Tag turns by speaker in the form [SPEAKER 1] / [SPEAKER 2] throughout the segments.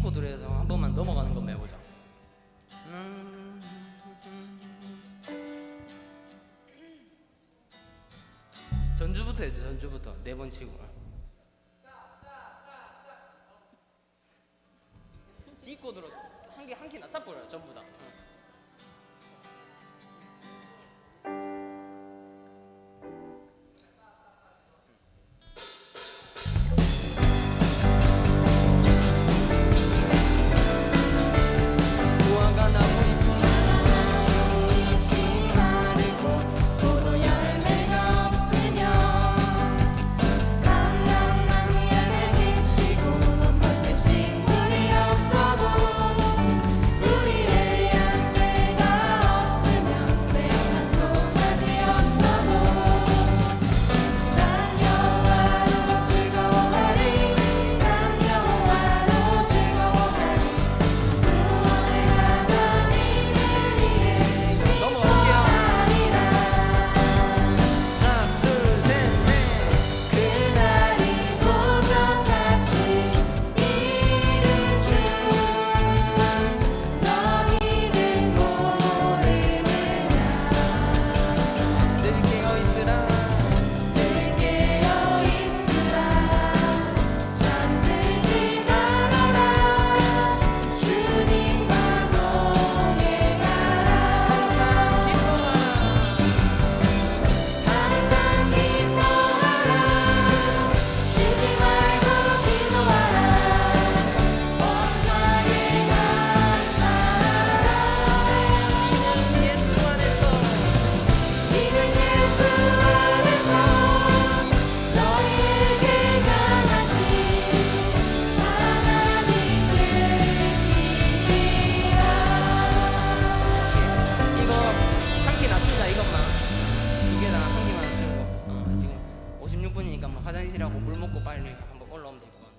[SPEAKER 1] 코드로 해서 한 번만 넘어가는 것만 해보자. 전주부터 해줘. 전주부터 4번 치고. G 코드로 한 개 낮춰버려요. 전부 다. 화장실하고 물 먹고 빨리 한번 올라오면 될 것 같아.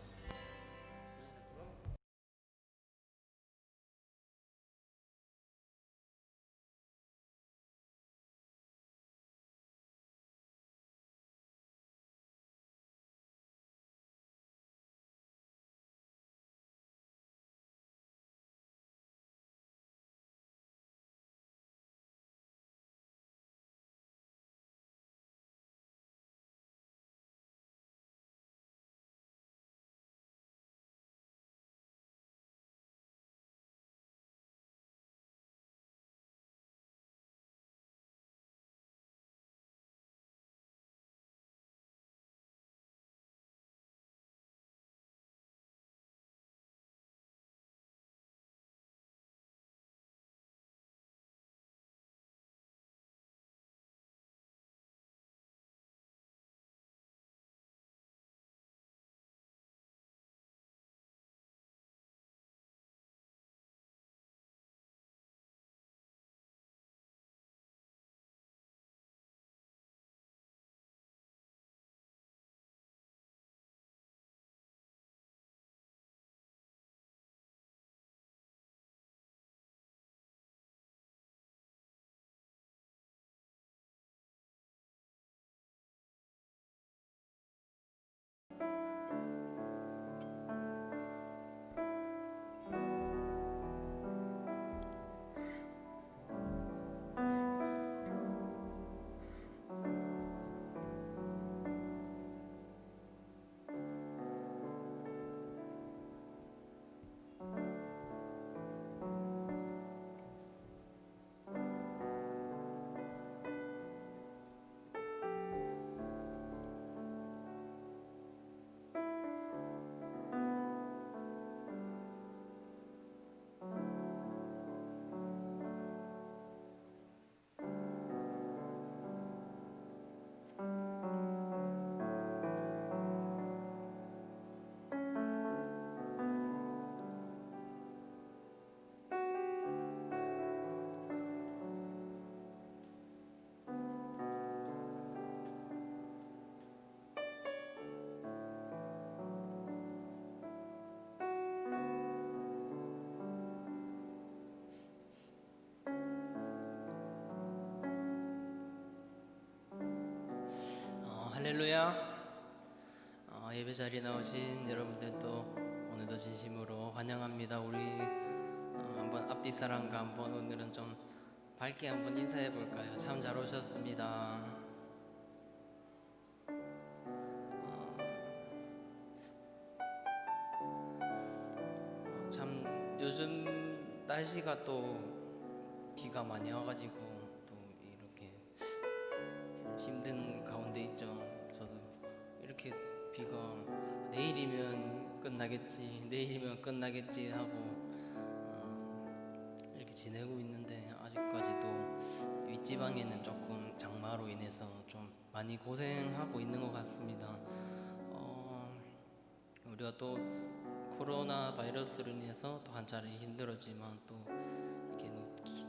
[SPEAKER 1] 할렐루야. 예배 자리에 나오신 여러분들도 오늘
[SPEAKER 2] 오늘도 진심으로 환영합니다. 우리 한번 앞뒤 사람과 한번 오늘은 좀 밝게 한번 인사해 볼까요? 참 잘 오셨습니다. 참 요즘 날씨가 또 비가 많이 와가지고 또 이렇게 힘든 가운데 있죠. 저도 이렇게 비가 내일이면 끝나겠지 하고 이렇게 지내고 있는데 아직까지도 윗지방에는 조금 장마로 인해서 좀 많이 고생하고 있는 것 같습니다. 우리가 또 코로나 바이러스로 인해서 또 한 차례 힘들었지만 또 이렇게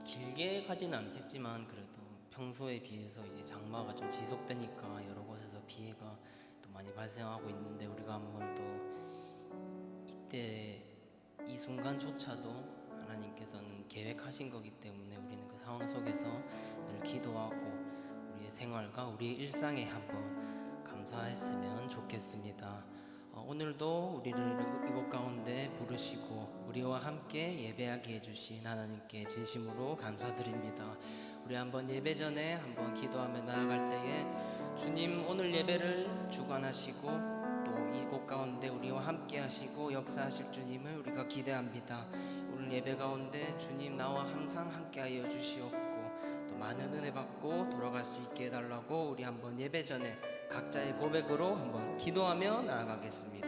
[SPEAKER 2] 길게 가지는 않겠지만 그래도 평소에 비해서 이제 장마가 좀 지속되니까 여러 곳에서 피해가 또 많이 발생하고 있는데 우리가 한번 또 이때 이 순간조차도 하나님께서는 계획하신 거기 때문에 우리는 그 상황 속에서 늘 기도하고 우리의 생활과 우리의 일상에 한번 감사했으면 좋겠습니다. 오늘도 우리를 이곳 가운데 부르시고 우리와 함께 예배하게 해주신 하나님께 진심으로 감사드립니다. 우리 한번 예배 전에 한번 기도하며 나아갈 때에 주님 오늘 예배를 주관하시고 또 이곳 가운데 우리와 함께 하시고 역사하실 주님을 우리가 기대합니다. 오늘 예배 가운데 주님 나와 항상 함께 하여 주시옵고 또 많은 은혜 받고 돌아갈 수 있게 해달라고 우리 한번 예배 전에 각자의 고백으로 한번 기도하며 나아가겠습니다.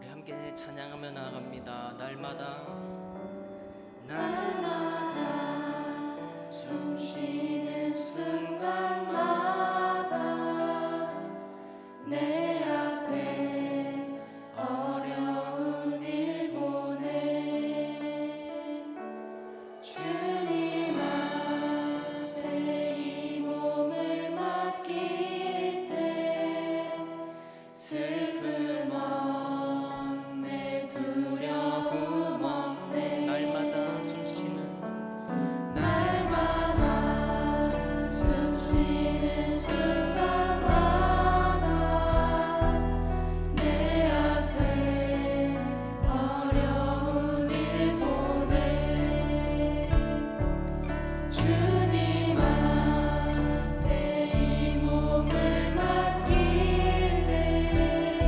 [SPEAKER 2] 함께 찬양하며 나아갑니다. 날마다 숨 쉬는 순간마다 내 앞에 어려운 일 보내 주님 앞에 이 몸을 맡길 때 슬픔 없네 두려움 없네 날마다 숨 쉬는 순간마다 내 앞에 어려운 일 보내 주님 앞에 이 몸을 맡길 때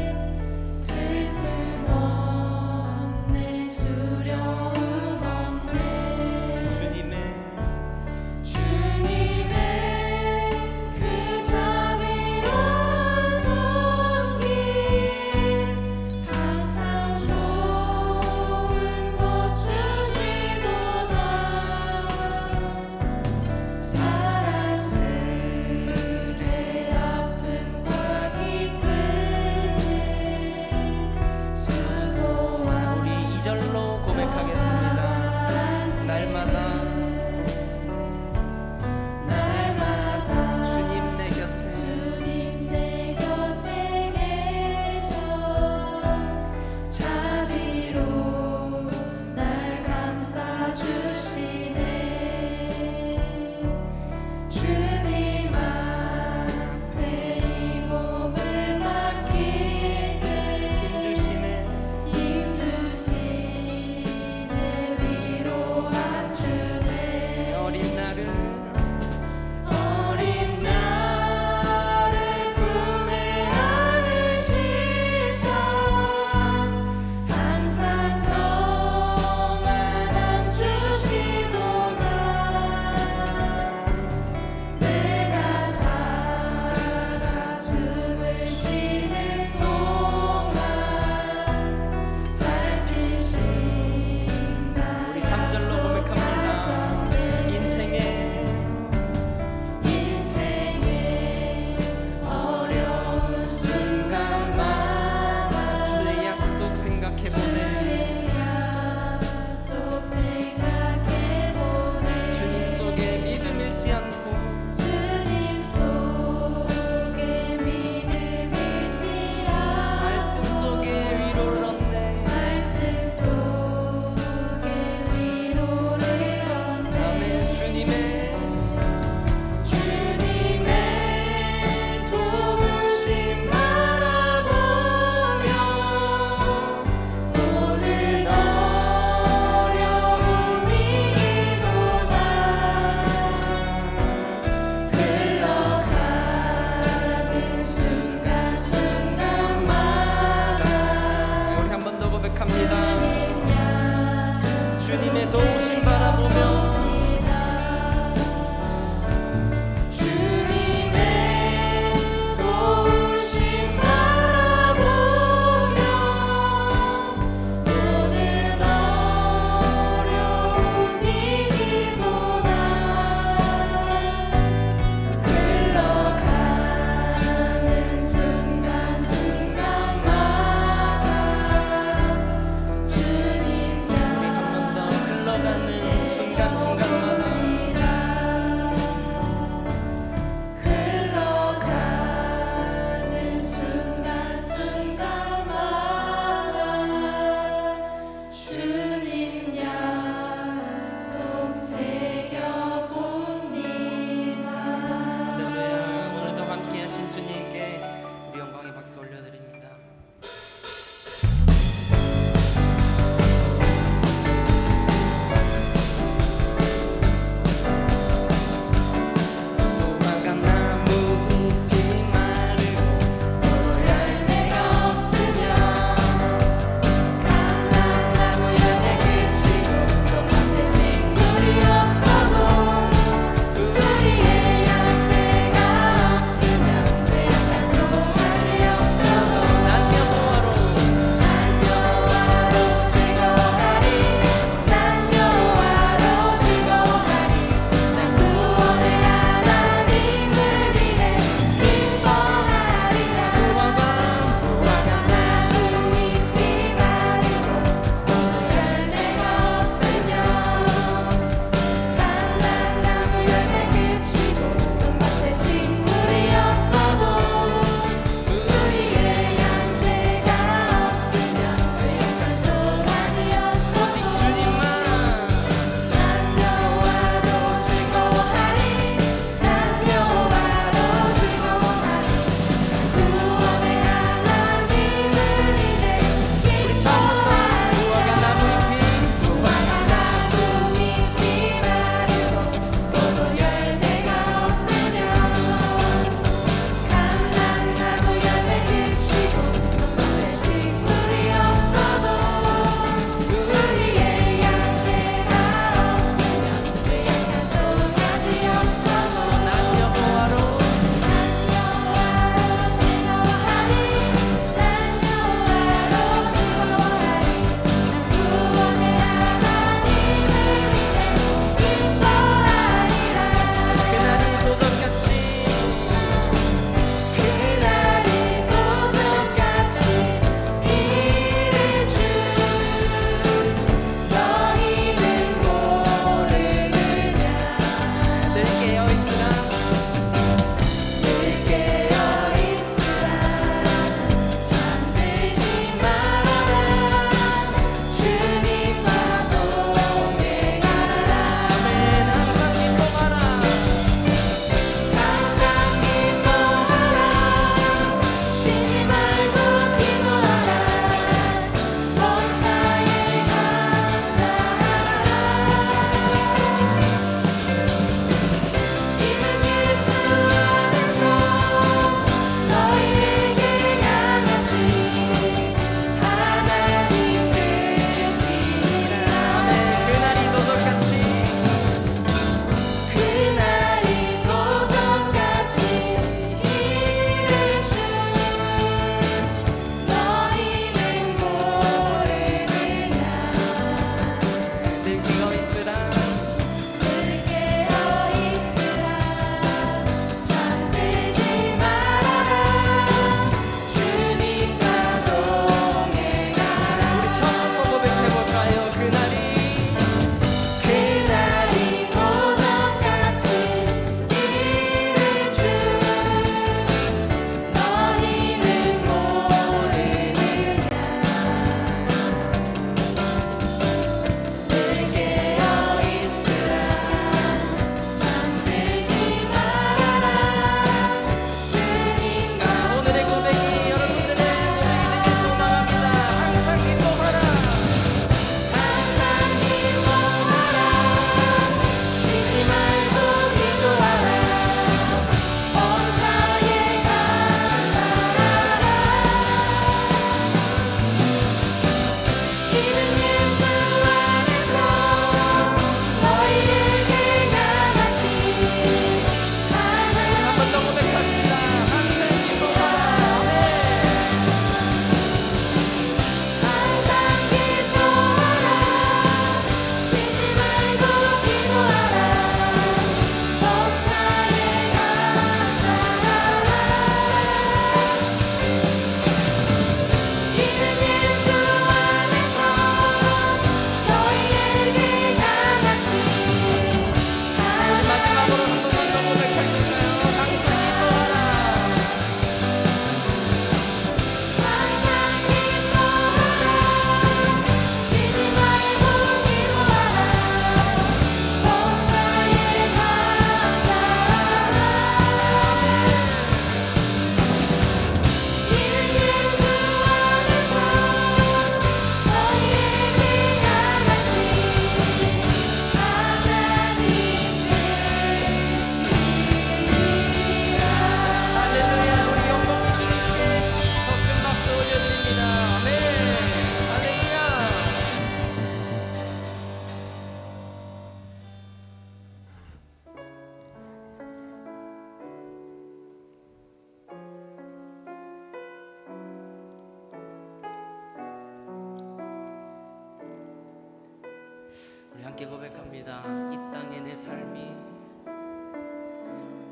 [SPEAKER 2] 함께 고백합니다. 이 땅의 내 삶이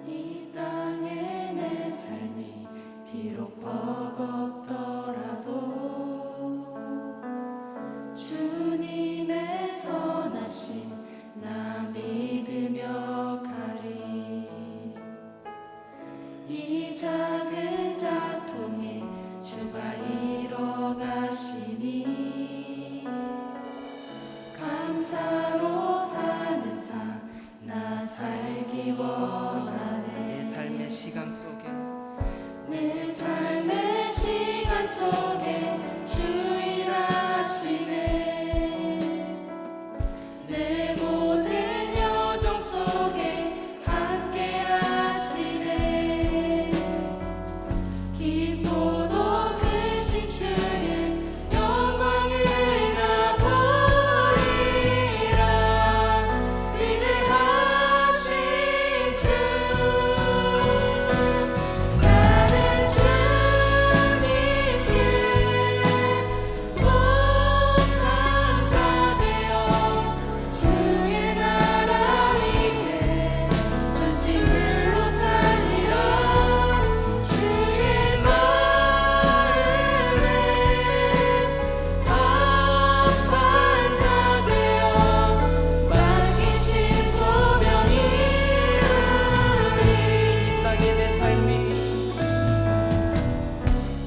[SPEAKER 3] 이 땅에 내 삶이 비록 버겁더라도 주님의 선하심 나 믿으며 가리. 이 작은 자통에 주가 이뤄가시니 감사로 사는 삶 나 살기 원하네.
[SPEAKER 2] 내 삶의 시간 속에
[SPEAKER 3] 내 삶의 시간 속에 주 일하시네. 내 모든 여정 속에 함께 하시네. 깊고도 크신 주의 영광을 나 보리라. 위대하신 주 나는 주님께 속한 자 되어 주의 나라 위에 전심으로 살리라. 주의 마음에 합한 자 되어 맡기신 소명 이루리.
[SPEAKER 2] 땅의 내 삶이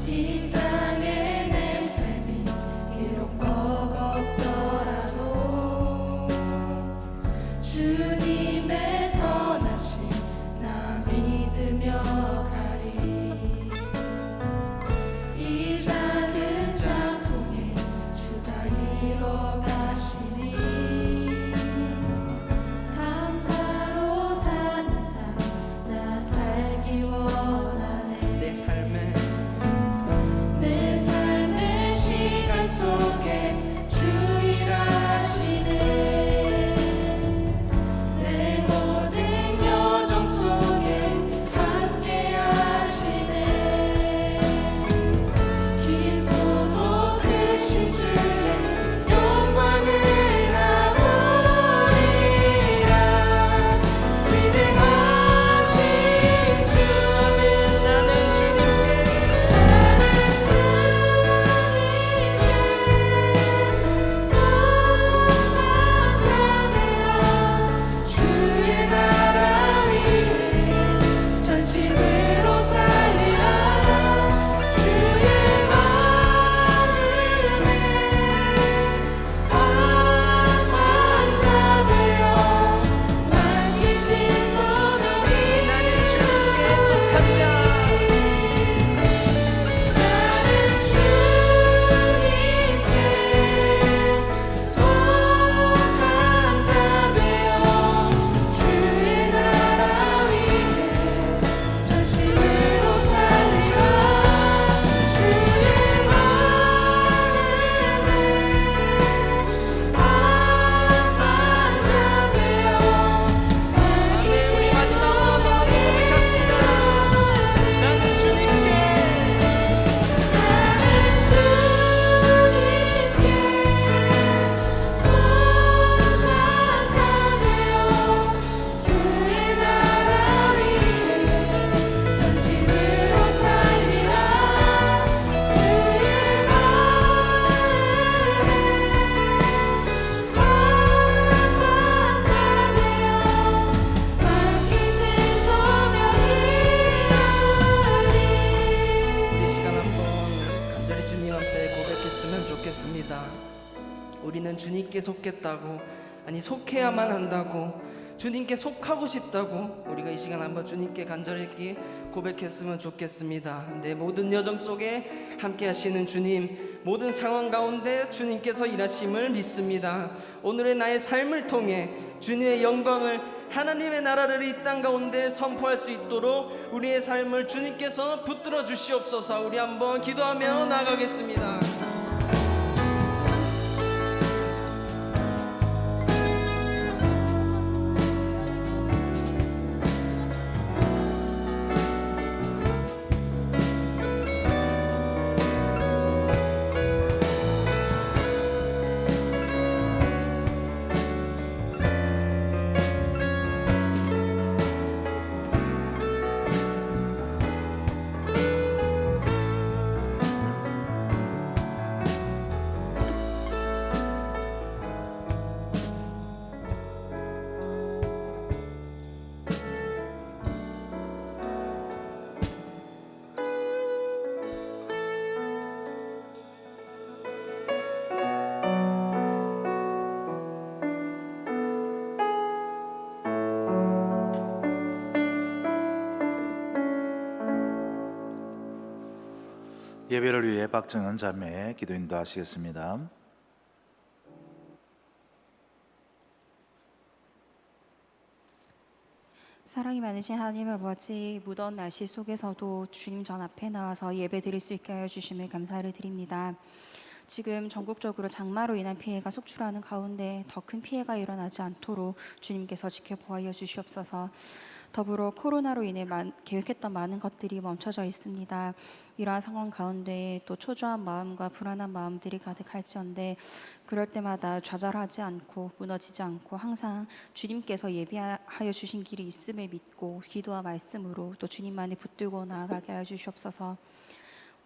[SPEAKER 3] 이 땅에 내 삶이 비록 버겁더라도 주님의 선하심 나 믿으며 가리. 이 작은 자통에 주가 이뤄가시니 감사로 사는 삶 나 살기 원하네.
[SPEAKER 2] 내
[SPEAKER 3] 삶의 시간 속에 주 일하시네. 내 모든 여정 속에 함께 하시네. 깊고도 크신 주의 영광을 나 보리라. 위대하신 주
[SPEAKER 2] 나는 주님께
[SPEAKER 3] 주의 나라 위에 전심으로 살리라. 주의 마음에 합한 자 되어 맡기신 소명이
[SPEAKER 2] 나는 주님께 속한 자
[SPEAKER 3] 나는 주님께 속한 자 되어 주의 나라 위에 전심으로 살리라. 주의 마음에 합한 자 되어 맡기신
[SPEAKER 2] 우리 마지막으로 한번 고백합시다. 나는 주님께
[SPEAKER 3] 속한 자 되어 주의 나라 위에 전심으로 살리라. 주의 마음에 합한 자 되어 맡기신 소명이
[SPEAKER 2] 우리 시간 한번 간절히 주님 앞에 고백했으면 좋겠습니다. 우리는 주님께 속겠다고, 아니 속해야만 한다고, 주님께 속하고 싶다고 우리가 이 시간 한번 주님께 간절히 고백했으면 좋겠습니다. 내 모든 여정 속에 함께 하시는 주님, 모든 상황 가운데 주님께서 일하심을 믿습니다. 오늘의 나의 삶을 통해 주님의 영광을, 하나님의 나라를 이 땅 가운데 선포할 수 있도록 우리의 삶을 주님께서 붙들어 주시옵소서. 우리 한번 기도하며 나아가겠습니다.
[SPEAKER 4] 예배를 위해 박정은 자매 기도 인도하시겠습니다.
[SPEAKER 5] 사랑이 많으신 하나님 아버지, 무더운 날씨 속에서도 주님 전 앞에 나와서 예배 드릴 수 있게 하여 주심을 감사를 드립니다. 지금 전국적으로 장마로 인한 피해가 속출하는 가운데 더 큰 피해가 일어나지 않도록 주님께서 지켜보아 주시옵소서. 더불어 코로나로 인해 계획했던 많은 것들이 멈춰져 있습니다. 이러한 상황 가운데 또 초조한 마음과 불안한 마음들이 가득할지언데 그럴 때마다 좌절하지 않고 무너지지 않고 항상 주님께서 예비하여 주신 길이 있음을 믿고 기도와 말씀으로 또 주님만을 붙들고 나아가게 하여 주시옵소서.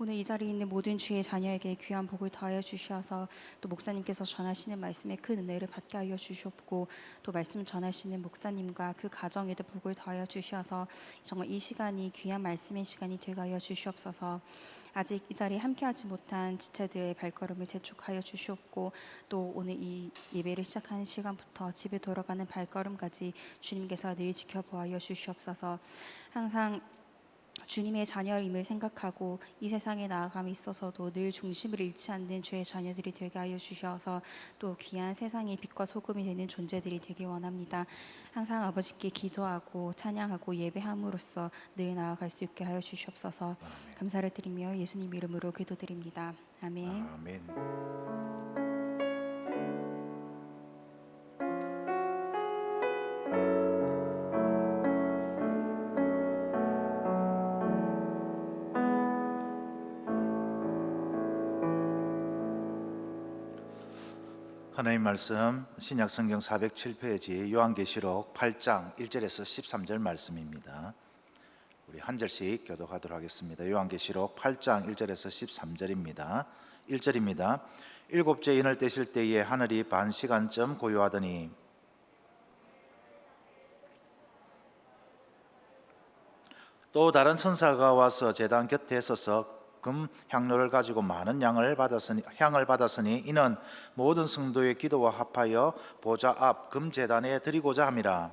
[SPEAKER 5] 오늘 이 자리에 있는 모든 주의 자녀에게 귀한 복을 더하여 주셔서 또 목사님께서 전하시는 말씀에 큰 은혜를 받게 하여 주시옵고 또 말씀 전하시는 목사님과 그 가정에도 복을 더하여 주셔서 정말 이 시간이 귀한 말씀의 시간이 되게 하여 주시옵소서. 아직 이 자리에 함께하지 못한 지체들의 발걸음을 재촉하여 주시옵고 또 오늘 이 예배를 시작하는 시간부터 집에 돌아가는 발걸음까지 주님께서 늘 지켜보아 주시옵소서. 항상 주님의 자녀임을 생각하고 이 세상에 나아감에 있어서도 늘 중심을 잃지 않는 주의 자녀들이 되게 하여 주셔서 또 귀한 세상의 빛과 소금이 되는 존재들이 되길 원합니다. 항상 아버지께 기도하고 찬양하고 예배함으로써 늘 나아갈 수 있게 하여 주시옵소서. 감사를 드리며 예수님 이름으로 기도드립니다. 아멘.
[SPEAKER 4] 아멘. 하나님 말씀 신약 성경 407페이지 요한계시록 8장 1절에서 13절 말씀입니다. 우리 한 절씩 교독하도록 하겠습니다. 요한계시록 8장 1절에서 13절입니다. 1절입니다. 일곱째 인을 떼실 때에 하늘이 반 시간쯤 고요하더니 또 다른 천사가 와서 제단 곁에 서서 금 향로를 가지고 많은 향을 받았으니 이는 모든 성도의 기도와 합하여 보좌 앞 금 제단에 드리고자 함이라.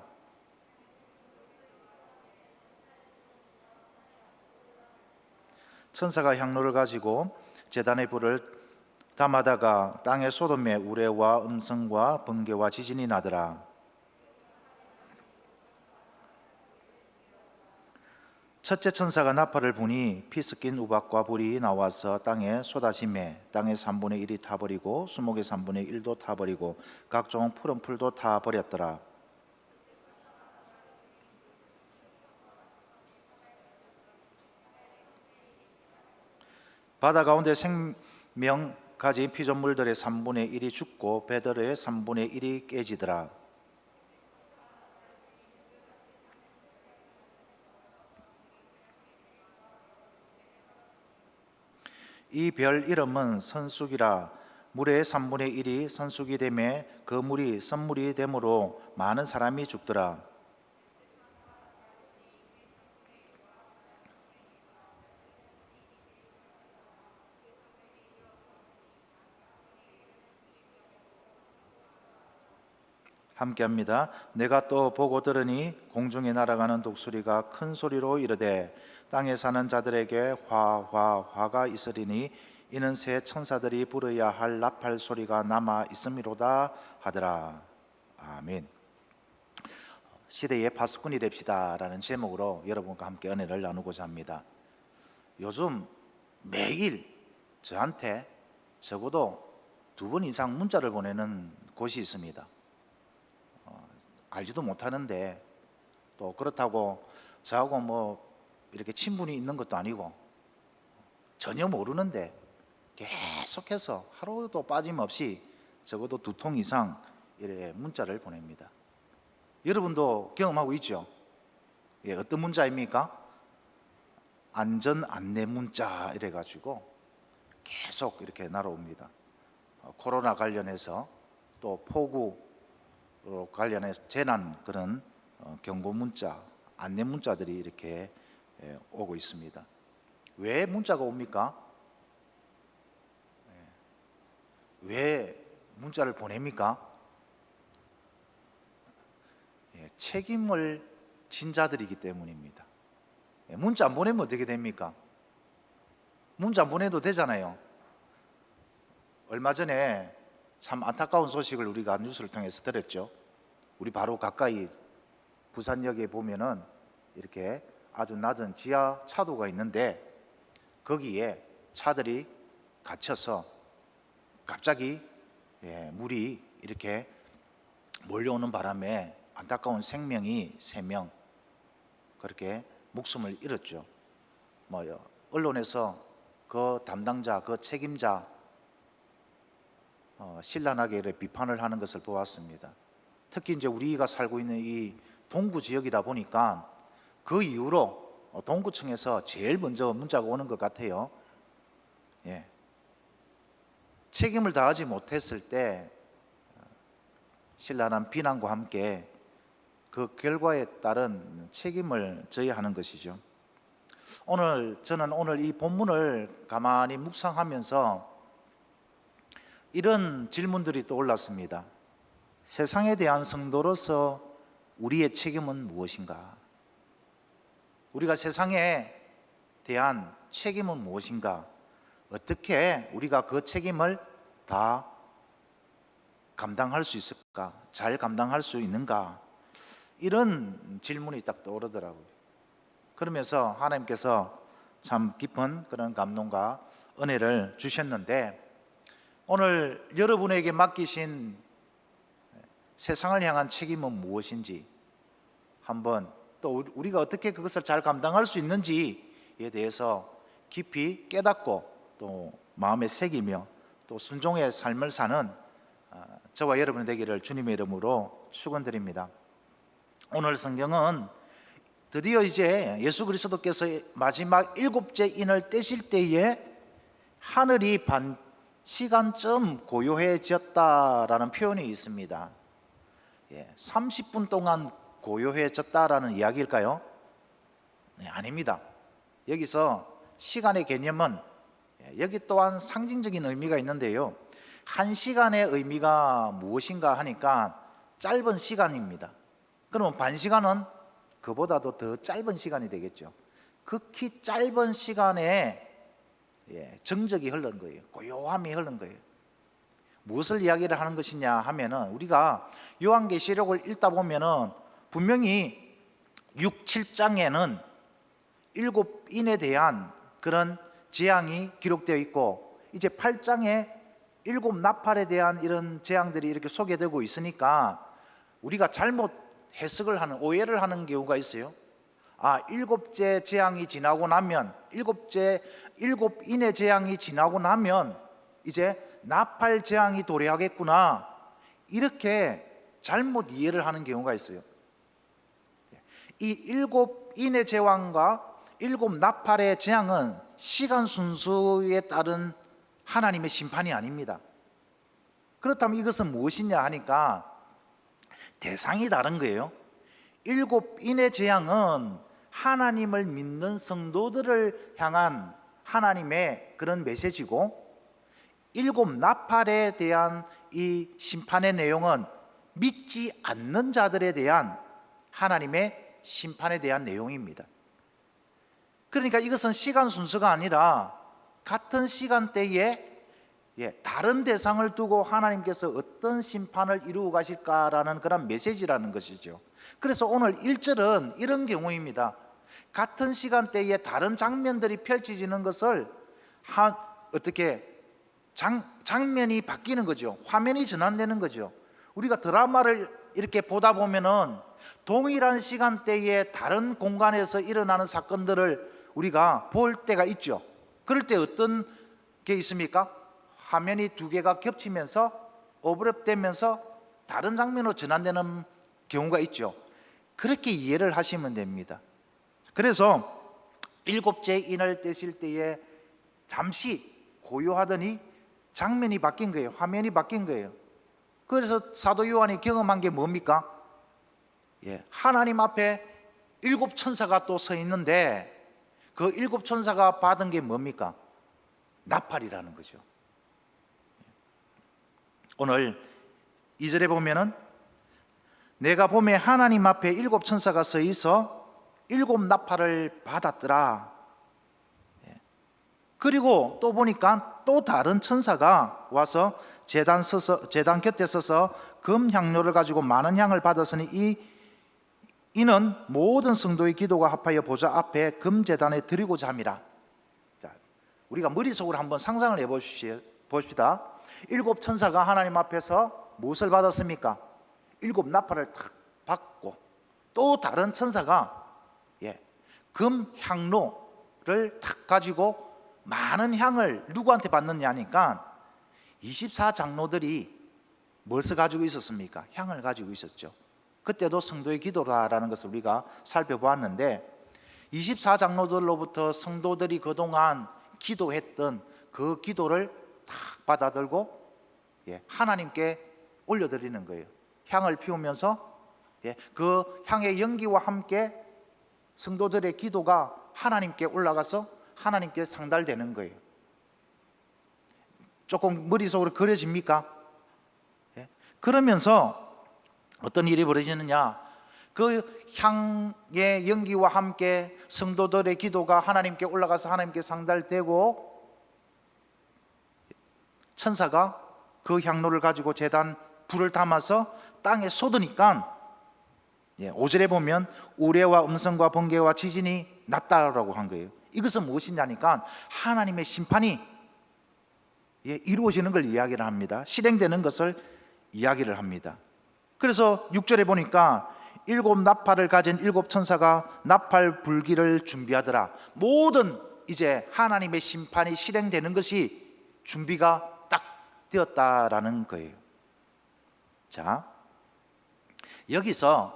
[SPEAKER 4] 천사가 향로를 가지고 제단의 불을 담아다가 땅의 소돔에 우레와 음성과 번개와 지진이 나더라. 첫째 천사가 나팔을 부니 피 섞인 우박과 불이 나와서 땅에 쏟아지매 땅의 3분의 1이 타버리고 수목의 3분의 1도 타버리고 각종 푸른 풀도 타버렸더라. 바다 가운데 생명 가진 피조물들의 3분의 1이 죽고 배들의 3분의 1이 깨지더라. 이 별 이름은 선숙이라. 물의 3분의 1이 선숙이 되매 그 물이 선물이 되므로 많은 사람이 죽더라. 함께합니다. 내가 또 보고 들으니 공중에 날아가는 독수리가 큰 소리로 이르되 땅에 사는 자들에게 화가 있으리니 이는 새 천사들이 부르야 할 나팔 소리가 남아 있음이로다 하더라. 아멘. 시대의 파수꾼이 됩시다라는 제목으로 여러분과 함께 은혜를 나누고자 합니다. 요즘 매일 저한테 적어도 2번 이상 문자를 보내는 곳이 있습니다. 알지도 못하는데 또 그렇다고 저하고 뭐 이렇게 친분이 있는 것도 아니고 전혀 모르는데 계속해서 하루도 빠짐없이 적어도 2통 이상 이렇게 문자를 보냅니다. 여러분도 경험하고 있죠? 예, 어떤 문자입니까? 안전 안내 문자 이래가지고 계속 이렇게 날아옵니다. 코로나 관련해서 또 폭우로 관련해서 재난 그런 경고 문자, 안내 문자들이 이렇게 오고 있습니다. 왜 문자가 옵니까? 왜 문자를 보냅니까? 책임을 진 자들이기 때문입니다. 문자 안 보내면 어떻게 됩니까? 문자 보내도 되잖아요. 얼마 전에 참 안타까운 소식을 우리가 뉴스를 통해서 들었죠. 우리 바로 가까이 부산역에 보면은 이렇게 아주 낮은 지하 차도가 있는데 거기에 차들이 갇혀서 갑자기 물이 이렇게 몰려오는 바람에 안타까운 생명이 3명 그렇게 목숨을 잃었죠. 언론에서 그 담당자, 그 책임자 신랄하게 비판을 하는 것을 보았습니다. 특히 이제 우리가 살고 있는 이 동구 지역이다 보니까 그 이후로 동구청에서 제일 먼저 문자가 오는 것 같아요. 책임을 다하지 못했을 때 신랄한 비난과 함께 그 결과에 따른 책임을 져야 하는 것이죠. 저는 오늘 이 본문을 가만히 묵상하면서 이런 질문들이 떠올랐습니다. 세상에 대한 성도로서 우리의 책임은 무엇인가? 우리가 세상에 대한 책임은 무엇인가? 어떻게 우리가 그 책임을 다 감당할 수 있을까? 잘 감당할 수 있는가? 이런 질문이 딱 떠오르더라고요. 그러면서 하나님께서 참 깊은 그런 감동과 은혜를 주셨는데 오늘 여러분에게 맡기신 세상을 향한 책임은 무엇인지 한번 또 우리가 어떻게 그것을 잘 감당할 수 있는지에 대해서 깊이 깨닫고 또 마음에 새기며 또 순종의 삶을 사는 저와 여러분이 되기를 주님의 이름으로 축원드립니다. 오늘 성경은 드디어 이제 예수 그리스도께서 마지막 7째 인을 떼실 때에 하늘이 반 시간쯤 고요해졌다라는 표현이 있습니다. 30분 동안 고요해졌다라는 이야기일까요? 네, 아닙니다. 여기서 시간의 개념은 여기 또한 상징적인 의미가 있는데요. 1시간의 의미가 무엇인가 하니까 짧은 시간입니다. 그러면 반 시간은 그보다도 더 짧은 시간이 되겠죠. 극히 짧은 시간에 정적이 흐른 거예요. 고요함이 흐른 거예요. 무엇을 이야기를 하는 것이냐 하면은 우리가 요한계시록을 읽다 보면은 분명히 6, 7장에는 7인에 대한 그런 재앙이 기록되어 있고 이제 8장에 7 나팔에 대한 이런 재앙들이 이렇게 소개되고 있으니까 우리가 잘못 해석을 하는 오해를 하는 경우가 있어요. 7째 재앙이 지나고 나면 7인의 재앙이 지나고 나면 이제 나팔 재앙이 도래하겠구나 이렇게 잘못 이해를 하는 경우가 있어요. 이 7인의 재앙과 7 나팔의 재앙은 시간 순서에 따른 하나님의 심판이 아닙니다. 그렇다면 이것은 무엇이냐 하니까 대상이 다른 거예요. 7인의 재앙은 하나님을 믿는 성도들을 향한 하나님의 그런 메시지고 7 나팔에 대한 이 심판의 내용은 믿지 않는 자들에 대한 하나님의 심판에 대한 내용입니다. 그러니까 이것은 시간 순서가 아니라 같은 시간대에 다른 대상을 두고 하나님께서 어떤 심판을 이루어 가실까라는 그런 메시지라는 것이죠. 그래서 오늘 1절은 이런 경우입니다. 같은 시간대에 다른 장면들이 펼쳐지는 것을 어떻게 장면이 바뀌는 거죠. 화면이 전환되는 거죠. 우리가 드라마를 이렇게 보다 보면은 동일한 시간대에 다른 공간에서 일어나는 사건들을 우리가 볼 때가 있죠. 그럴 때 어떤 게 있습니까? 화면이 2개가 겹치면서 오버랩되면서 다른 장면으로 전환되는 경우가 있죠. 그렇게 이해를 하시면 됩니다. 그래서 7째 인을 떼실 때에 잠시 고요하더니 장면이 바뀐 거예요. 화면이 바뀐 거예요. 그래서 사도 요한이 경험한 게 뭡니까? 하나님 앞에 7 천사가 또 서 있는데 그 7 천사가 받은 게 뭡니까? 나팔이라는 거죠. 오늘 2절에 보면은 내가 봄에 하나님 앞에 7 천사가 서 있어 7 나팔을 받았더라. 그리고 또 보니까 또 다른 천사가 와서 제단 곁에 서서 금 향료를 가지고 많은 향을 받았으니 이는 모든 성도의 기도가 합하여 보좌 앞에 금 제단에 드리고자 함이라. 자, 우리가 머릿속으로 한번 상상을 해 봅시다. 7 천사가 하나님 앞에서 무엇을 받았습니까? 7 나팔을 탁 받고, 또 다른 천사가 금 향로를 탁 가지고 많은 향을 누구한테 받느냐 하니까 24장로들이 무엇을 가지고 있었습니까? 향을 가지고 있었죠. 그때도 성도의 기도라는 것을 우리가 살펴보았는데, 24장로들로부터 성도들이 그동안 기도했던 그 기도를 탁 받아들고 하나님께 올려드리는 거예요. 향을 피우면서 그 향의 연기와 함께 성도들의 기도가 하나님께 올라가서 하나님께 상달되는 거예요. 조금 머릿속으로 그려집니까? 그러면서 어떤 일이 벌어지느냐, 그 향의 연기와 함께 성도들의 기도가 하나님께 올라가서 하나님께 상달되고, 천사가 그 향로를 가지고 제단 불을 담아서 땅에 쏟으니까 5절에 보면 우레와 음성과 번개와 지진이 났다라고 한 거예요. 이것은 무엇이냐니까 하나님의 심판이 이루어지는 걸 이야기를 합니다. 실행되는 것을 이야기를 합니다. 그래서 6절에 보니까 7 나팔을 가진 7 천사가 나팔 불기를 준비하더라. 모든 이제 하나님의 심판이 실행되는 것이 준비가 딱 되었다라는 거예요. 자, 여기서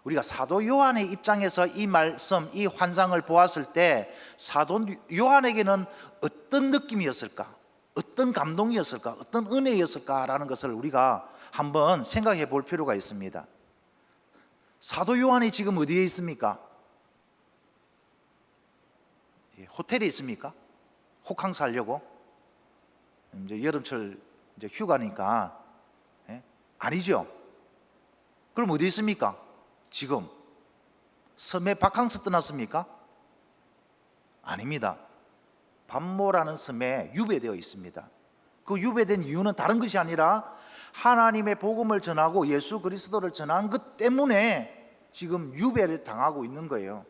[SPEAKER 4] 우리가 사도 요한의 입장에서 이 말씀, 이 환상을 보았을 때 사도 요한에게는 어떤 느낌이었을까? 어떤 감동이었을까? 어떤 은혜였을까라는 것을 우리가 한번 생각해 볼 필요가 있습니다. 사도 요한이 지금 어디에 있습니까? 호텔에 있습니까? 호캉스 하려고? 이제 여름철 이제 휴가니까. 아니죠. 그럼 어디 있습니까? 지금 섬에 바캉스 떠났습니까? 아닙니다. 반모라는 섬에 유배되어 있습니다. 그 유배된 이유는 다른 것이 아니라 하나님의 복음을 전하고 예수 그리스도를 전한 것 때문에 지금 유배를 당하고 있는 거예요.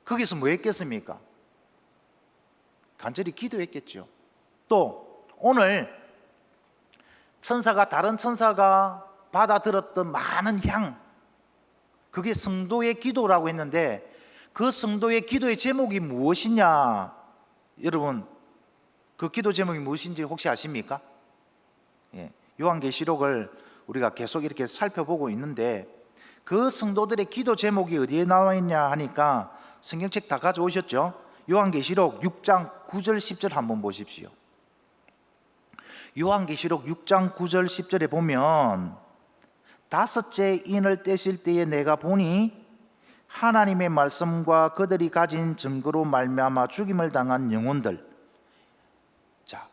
[SPEAKER 4] 거기서 뭐 했겠습니까? 간절히 기도했겠죠. 또 오늘 다른 천사가 받아들었던 많은 향, 그게 성도의 기도라고 했는데 그 성도의 기도의 제목이 무엇이냐? 여러분, 그 기도 제목이 무엇인지 혹시 아십니까? 요한계시록을 우리가 계속 이렇게 살펴보고 있는데 그 성도들의 기도 제목이 어디에 나와 있냐 하니까 성경책 다 가져오셨죠? 요한계시록 6장 9절 10절 한번 보십시오. 요한계시록 6장 9절 10절에 보면 다섯째 인을 떼실 때에 내가 보니 하나님의 말씀과 그들이 가진 증거로 말미암아 죽임을 당한 영혼들. 자,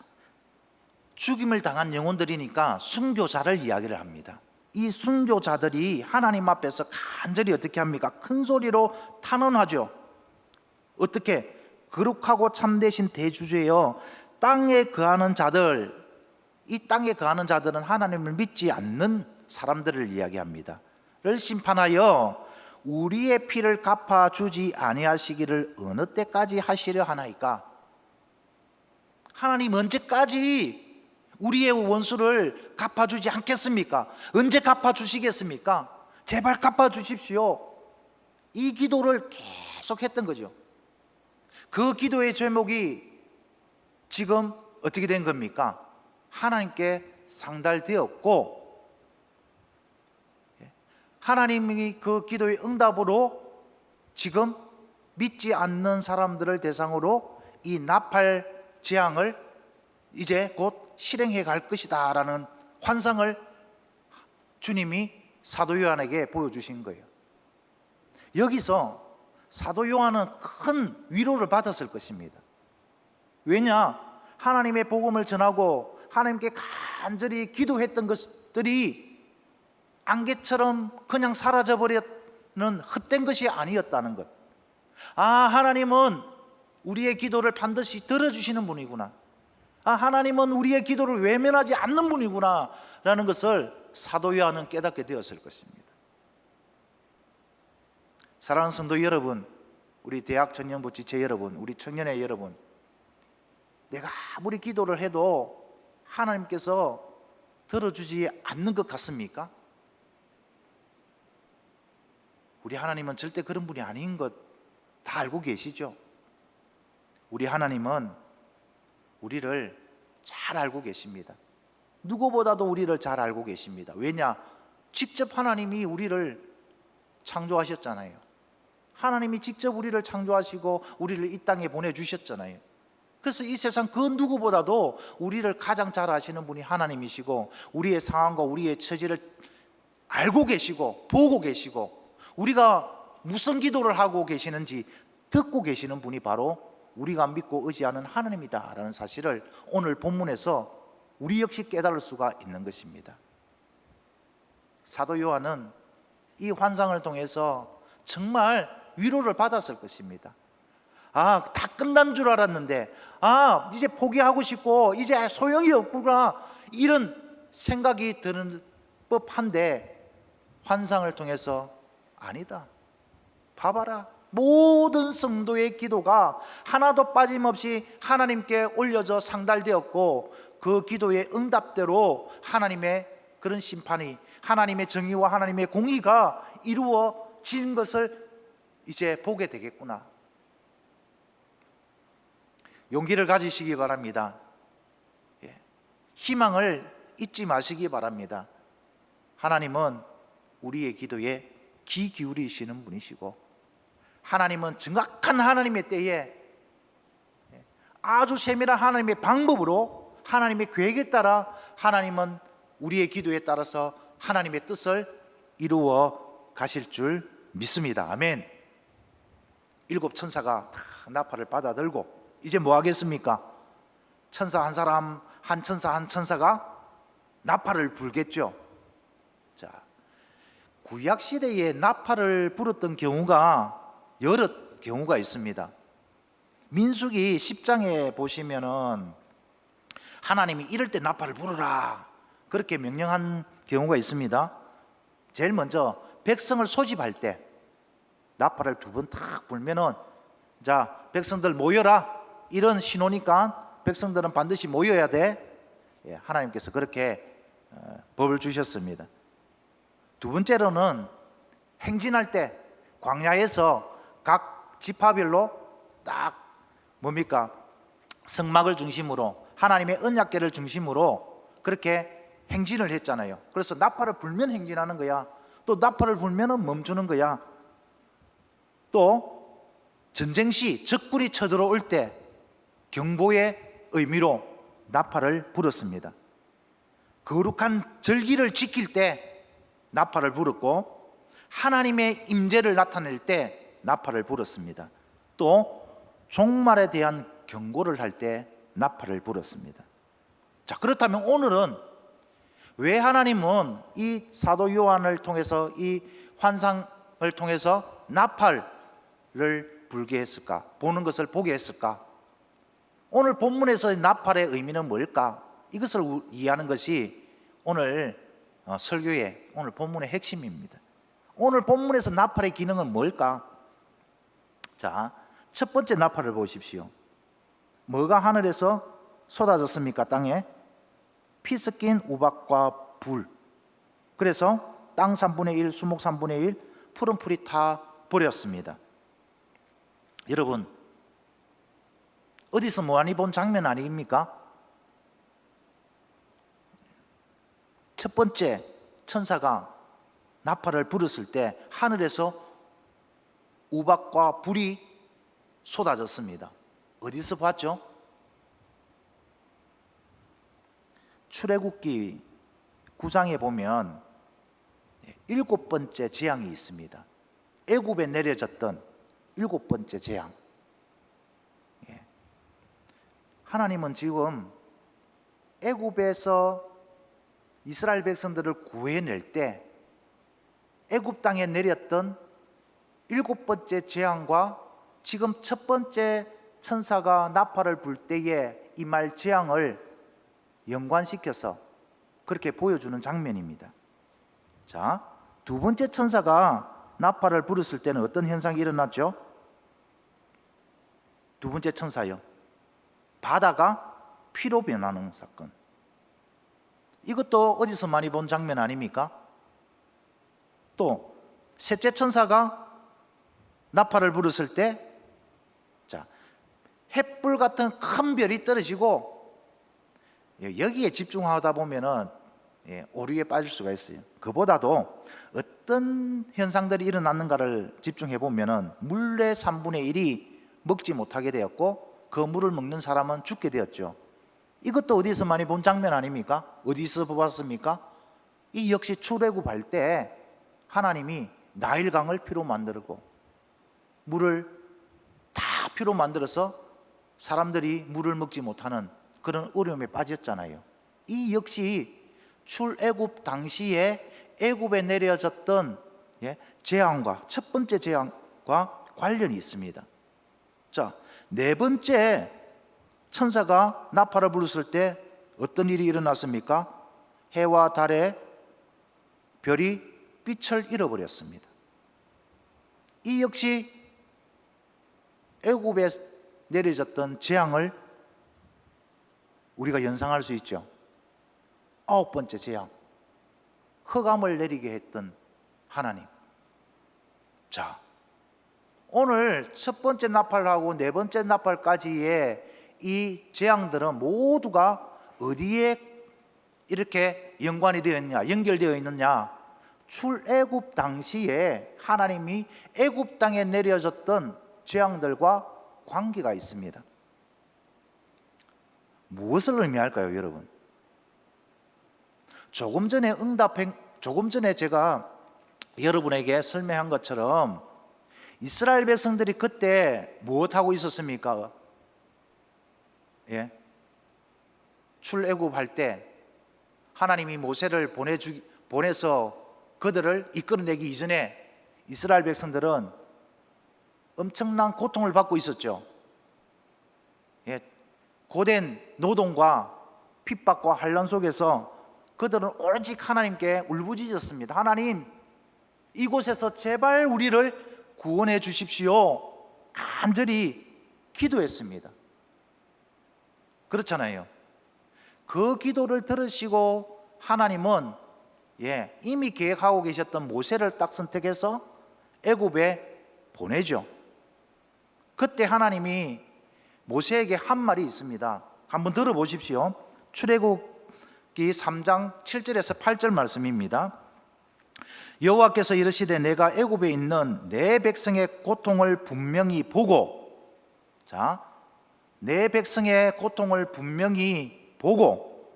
[SPEAKER 4] 죽임을 당한 영혼들이니까 순교자를 이야기를 합니다. 이 순교자들이 하나님 앞에서 간절히 어떻게 합니까? 큰 소리로 탄원하죠. 어떻게? 거룩하고 참되신 대주제여, 땅에 거하는 자들, 이 땅에 거하는 자들은 하나님을 믿지 않는 사람들을 이야기합니다. 를 심판하여 우리의 피를 갚아주지 아니하시기를 어느 때까지 하시려 하나이까? 하나님 언제까지 우리의 원수를 갚아주지 않겠습니까? 언제 갚아주시겠습니까? 제발 갚아주십시오. 이 기도를 계속 했던 거죠. 그 기도의 제목이 지금 어떻게 된 겁니까? 하나님께 상달되었고, 하나님이 그 기도의 응답으로 지금 믿지 않는 사람들을 대상으로 이 나팔 재앙을 이제 곧 실행해 갈 것이다 라는 환상을 주님이 사도 요한에게 보여주신 거예요. 여기서 사도 요한은 큰 위로를 받았을 것입니다. 왜냐? 하나님의 복음을 전하고 하나님께 간절히 기도했던 것들이 안개처럼 그냥 사라져버리는 헛된 것이 아니었다는 것, 하나님은 우리의 기도를 반드시 들어주시는 분이구나. 하나님은 우리의 기도를 외면하지 않는 분이구나 라는 것을 사도 요한은 깨닫게 되었을 것입니다. 사랑하는 성도 여러분, 우리 대학 청년부지체 여러분, 우리 청년회 여러분, 내가 아무리 기도를 해도 하나님께서 들어주지 않는 것 같습니까? 우리 하나님은 절대 그런 분이 아닌 것 다 알고 계시죠? 우리 하나님은 우리를 잘 알고 계십니다. 누구보다도 우리를 잘 알고 계십니다. 왜냐? 직접 하나님이 우리를 창조하셨잖아요. 하나님이 직접 우리를 창조하시고 우리를 이 땅에 보내주셨잖아요. 그래서 이 세상 그 누구보다도 우리를 가장 잘 아시는 분이 하나님이시고, 우리의 상황과 우리의 처지를 알고 계시고 보고 계시고, 우리가 무슨 기도를 하고 계시는지 듣고 계시는 분이 바로 우리가 믿고 의지하는 하나님이다라는 사실을 오늘 본문에서 우리 역시 깨달을 수가 있는 것입니다. 사도 요한은 이 환상을 통해서 정말 위로를 받았을 것입니다. 다 끝난 줄 알았는데 이제 포기하고 싶고 이제 소용이 없구나, 이런 생각이 드는 법한데, 환상을 통해서 아니다, 봐봐라, 모든 성도의 기도가 하나도 빠짐없이 하나님께 올려져 상달되었고, 그 기도의 응답대로 하나님의 그런 심판이, 하나님의 정의와 하나님의 공의가 이루어진 것을 이제 보게 되겠구나. 용기를 가지시기 바랍니다. 희망을 잊지 마시기 바랍니다. 하나님은 우리의 기도에 귀 기울이시는 분이시고, 하나님은 정확한 하나님의 때에 아주 세밀한 하나님의 방법으로, 하나님의 계획에 따라 하나님은 우리의 기도에 따라서 하나님의 뜻을 이루어 가실 줄 믿습니다. 아멘. 7 천사가 다 나팔을 받아들고 이제 뭐 하겠습니까? 천사 한 사람, 한 천사가 나팔을 불겠죠. 자, 구약 시대에 나팔을 불었던 경우가 여러 경우가 있습니다. 민수기 10장에 보시면은 하나님이 이럴 때 나팔을 부르라 그렇게 명령한 경우가 있습니다. 제일 먼저 백성을 소집할 때 나팔을 2번 탁 불면은, 자, 백성들 모여라, 이런 신호니까 백성들은 반드시 모여야 돼. 하나님께서 그렇게 법을 주셨습니다. 2번째로는 행진할 때 광야에서 각 지파별로 딱 뭡니까? 성막을 중심으로, 하나님의 언약궤를 중심으로 그렇게 행진을 했잖아요. 그래서 나팔을 불면 행진하는 거야. 또 나팔을 불면은 멈추는 거야. 또 전쟁 시 적군이 쳐들어올 때 경보의 의미로 나팔을 불었습니다. 거룩한 절기를 지킬 때 나팔을 불었고, 하나님의 임재를 나타낼 때 나팔을 불었습니다. 또 종말에 대한 경고를 할 때 나팔을 불었습니다. 자, 그렇다면 오늘은 왜 하나님은 이 사도 요한을 통해서, 이 환상을 통해서 나팔을 불게 했을까? 보는 것을 보게 했을까? 오늘 본문에서의 나팔의 의미는 뭘까? 이것을 이해하는 것이 오늘 설교의 오늘 본문의 핵심입니다. 오늘 본문에서 나팔의 기능은 뭘까? 자, 첫 번째 나팔을 보십시오. 뭐가 하늘에서 쏟아졌습니까? 땅에 피 섞인 우박과 불. 그래서 땅 3분의 1, 수목 3분의 1, 푸른 풀이 타 버렸습니다. 여러분, 어디서 많이 본 장면 아닙니까? 첫 번째 천사가 나팔을 불었을 때 하늘에서 우박과 불이 쏟아졌습니다. 어디서 봤죠? 출애굽기 9장에 보면 7번째 재앙이 있습니다. 애굽에 내려졌던 7번째 재앙. 하나님은 지금 애굽에서 이스라엘 백성들을 구해낼 때 애굽 땅에 내렸던 7번째 재앙과 지금 첫 번째 천사가 나팔을 불 때에 임할 재앙을 연관시켜서 그렇게 보여주는 장면입니다. 자, 두 번째 천사가 나팔을 불었을 때는 어떤 현상이 일어났죠? 두 번째 천사요. 바다가 피로 변하는 사건. 이것도 어디서 많이 본 장면 아닙니까? 또 셋째 천사가 나팔을 불었을 때, 자, 햇불 같은 큰 별이 떨어지고 여기에 집중하다 보면은 오류에 빠질 수가 있어요. 그보다도 어떤 현상들이 일어났는가를 집중해 보면은 물의 3분의 1이 먹지 못하게 되었고 그 물을 먹는 사람은 죽게 되었죠. 이것도 어디서 많이 본 장면 아닙니까? 어디서 보았습니까? 이 역시 출애굽할 때 하나님이 나일강을 피로 만들고 물을 다 피로 만들어서 사람들이 물을 먹지 못하는 그런 어려움에 빠졌잖아요. 이 역시 출애굽 당시에 애굽에 내려졌던 재앙과 첫 번째 재앙과 관련이 있습니다. 자, 네 번째 천사가 나팔을 불었을 때 어떤 일이 일어났습니까? 해와 달에 별이 빛을 잃어버렸습니다. 이 역시 애굽에 내려졌던 재앙을 우리가 연상할 수 있죠. 아홉 번째 재앙, 흑암을 내리게 했던 하나님. 자, 오늘 첫 번째 나팔하고 네 번째 나팔까지의 이 재앙들은 모두가 어디에 이렇게 연관이 되어 있느냐, 연결되어 있느냐? 출애굽 당시에 하나님이 애굽 땅에 내려졌던 재앙들과 관계가 있습니다. 무엇을 의미할까요, 여러분? 조금 전에 제가 여러분에게 설명한 것처럼 이스라엘 백성들이 그때 무엇하고 있었습니까? 출애굽할 때 하나님이 모세를 보내서 그들을 이끌어내기 이전에 이스라엘 백성들은 엄청난 고통을 받고 있었죠. 고된 노동과 핍박과 환난 속에서 그들은 오직 하나님께 울부짖었습니다. 하나님, 이곳에서 제발 우리를 구원해 주십시오. 간절히 기도했습니다. 그렇잖아요. 그 기도를 들으시고 하나님은 이미 계획하고 계셨던 모세를 딱 선택해서 애굽에 보내죠. 그때 하나님이 모세에게 한 말이 있습니다. 한번 들어보십시오. 출애굽기 3장 7절에서 8절 말씀입니다. 여호와께서 이르시되 내가 애굽에 있는 내 백성의 고통을 분명히 보고, 자, 내 백성의 고통을 분명히 보고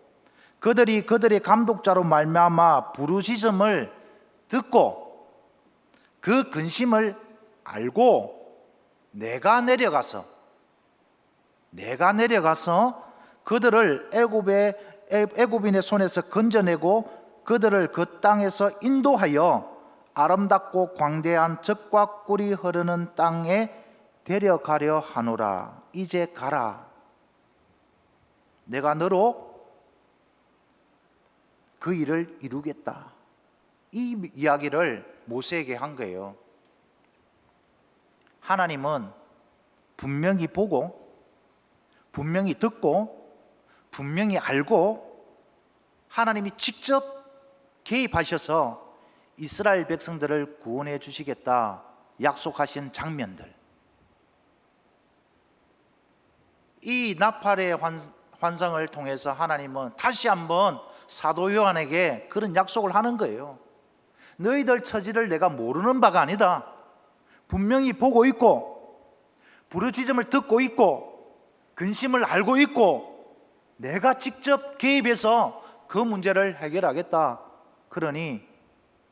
[SPEAKER 4] 그들이 그들의 감독자로 말미암아 부르짖음을 듣고 그 근심을 알고 내가 내려가서 그들을 애굽인의 손에서 건져내고 그들을 그 땅에서 인도하여 아름답고 광대한 젖과 꿀이 흐르는 땅에 데려가려 하노라. 이제 가라. 내가 너로 그 일을 이루겠다. 이 이야기를 모세에게 한 거예요. 하나님은 분명히 보고 분명히 듣고 분명히 알고 하나님이 직접 개입하셔서 이스라엘 백성들을 구원해 주시겠다 약속하신 장면들, 이 나팔의 환상을 통해서 하나님은 다시 한번 사도 요한에게 그런 약속을 하는 거예요. 너희들 처지를 내가 모르는 바가 아니다. 분명히 보고 있고 부르짖음을 듣고 있고 근심을 알고 있고 내가 직접 개입해서 그 문제를 해결하겠다. 그러니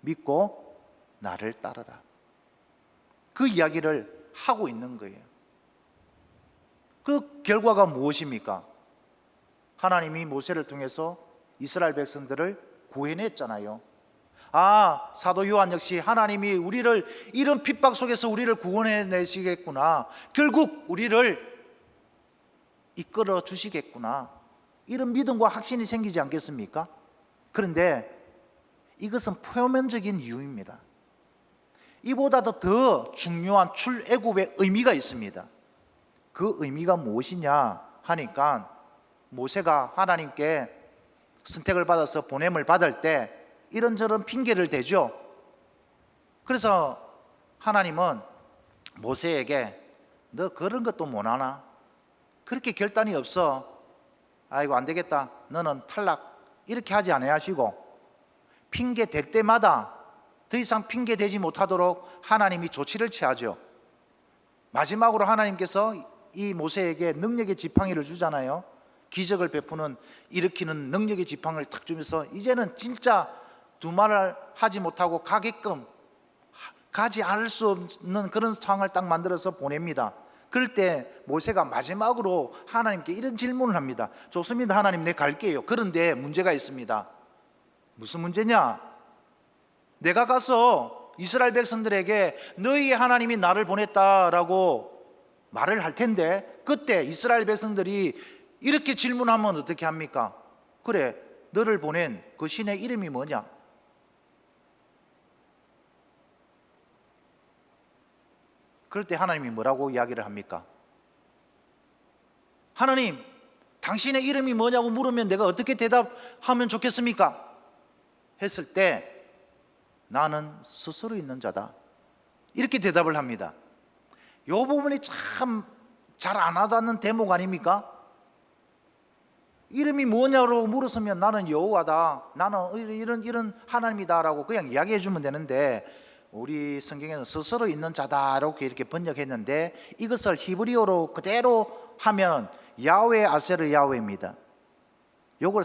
[SPEAKER 4] 믿고 나를 따르라. 그 이야기를 하고 있는 거예요. 그 결과가 무엇입니까? 하나님이 모세를 통해서 이스라엘 백성들을 구해냈잖아요. 아, 사도 요한 역시 하나님이 우리를 이런 핍박 속에서 우리를 구원해 내시겠구나, 결국 우리를 이끌어 주시겠구나, 이런 믿음과 확신이 생기지 않겠습니까? 그런데 이것은 표면적인 이유입니다. 이보다도 더 중요한 출애굽의 의미가 있습니다. 그 의미가 무엇이냐 하니까, 모세가 하나님께 선택을 받아서 보냄을 받을 때 이런저런 핑계를 대죠. 그래서 하나님은 모세에게 너 그런 것도 못하나? 그렇게 결단이 없어? 아이고 안 되겠다, 너는 탈락, 이렇게 하지 아니하시고 핑계 댈 때마다 더 이상 핑계 대지 못하도록 하나님이 조치를 취하죠. 마지막으로 하나님께서 이 모세에게 능력의 지팡이를 주잖아요. 기적을 베푸는, 일으키는 능력의 지팡이를 탁 주면서 이제는 진짜 두말을 하지 못하고 가게끔, 가지 않을 수 없는 그런 상황을 딱 만들어서 보냅니다. 그럴 때 모세가 마지막으로 하나님께 이런 질문을 합니다. 좋습니다 하나님, 내 갈게요. 그런데 문제가 있습니다. 무슨 문제냐? 내가 가서 이스라엘 백성들에게 너희의 하나님이 나를 보냈다라고 말을 할 텐데, 그때 이스라엘 백성들이 이렇게 질문하면 어떻게 합니까? 그래, 너를 보낸 그 신의 이름이 뭐냐? 그럴 때 하나님이 뭐라고 이야기를 합니까? 하나님, 당신의 이름이 뭐냐고 물으면 내가 어떻게 대답하면 좋겠습니까? 했을 때 나는 스스로 있는 자다, 이렇게 대답을 합니다. 이 부분이 참 잘 안 와닿는 대목 아닙니까? 이름이 뭐냐고 물었으면 나는 여호와다, 나는 이런 하나님이다라고 그냥 이야기해 주면 되는데, 우리 성경에는 스스로 있는 자다 이렇게 번역했는데, 이것을 히브리어로 그대로 하면 야훼 아세르 야훼입니다. 이걸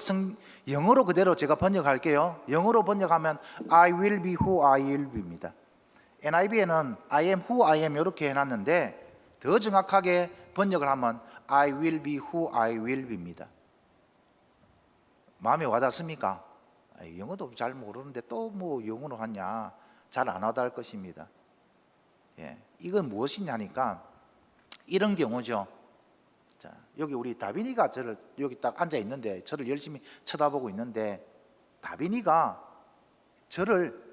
[SPEAKER 4] 영어로 그대로 제가 번역할게요. 영어로 번역하면 I will be who I will be입니다. NIV에는 I am who I am 이렇게 해놨는데, 더 정확하게 번역을 하면 I will be who I will be입니다. 마음에 와닿습니까? 영어도 잘 모르는데 또 뭐 영어로 하냐, 잘 안 와닿을 것입니다. 예, 이건 무엇이냐니까 이런 경우죠. 자, 여기 우리 다빈이가 저를 여기 딱 앉아 있는데, 저를 열심히 쳐다보고 있는데, 다빈이가 저를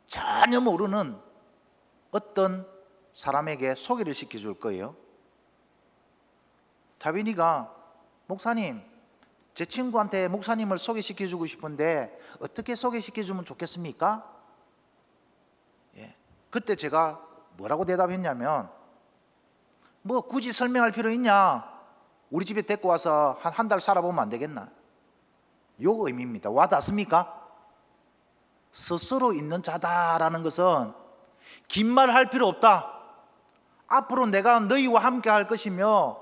[SPEAKER 4] 전혀 모르는 어떤 사람에게 소개를 시켜줄 거예요. 다빈이가 목사님, 제 친구한테 목사님을 소개시켜주고 싶은데 어떻게 소개시켜주면 좋겠습니까? 그때 제가 뭐라고 대답했냐면, 뭐 굳이 설명할 필요 있냐? 우리 집에 데리고 와서 한 달 살아보면 안 되겠나? 요 의미입니다. 와닿습니까? 스스로 있는 자다라는 것은 긴 말 할 필요 없다. 앞으로 내가 너희와 함께 할 것이며,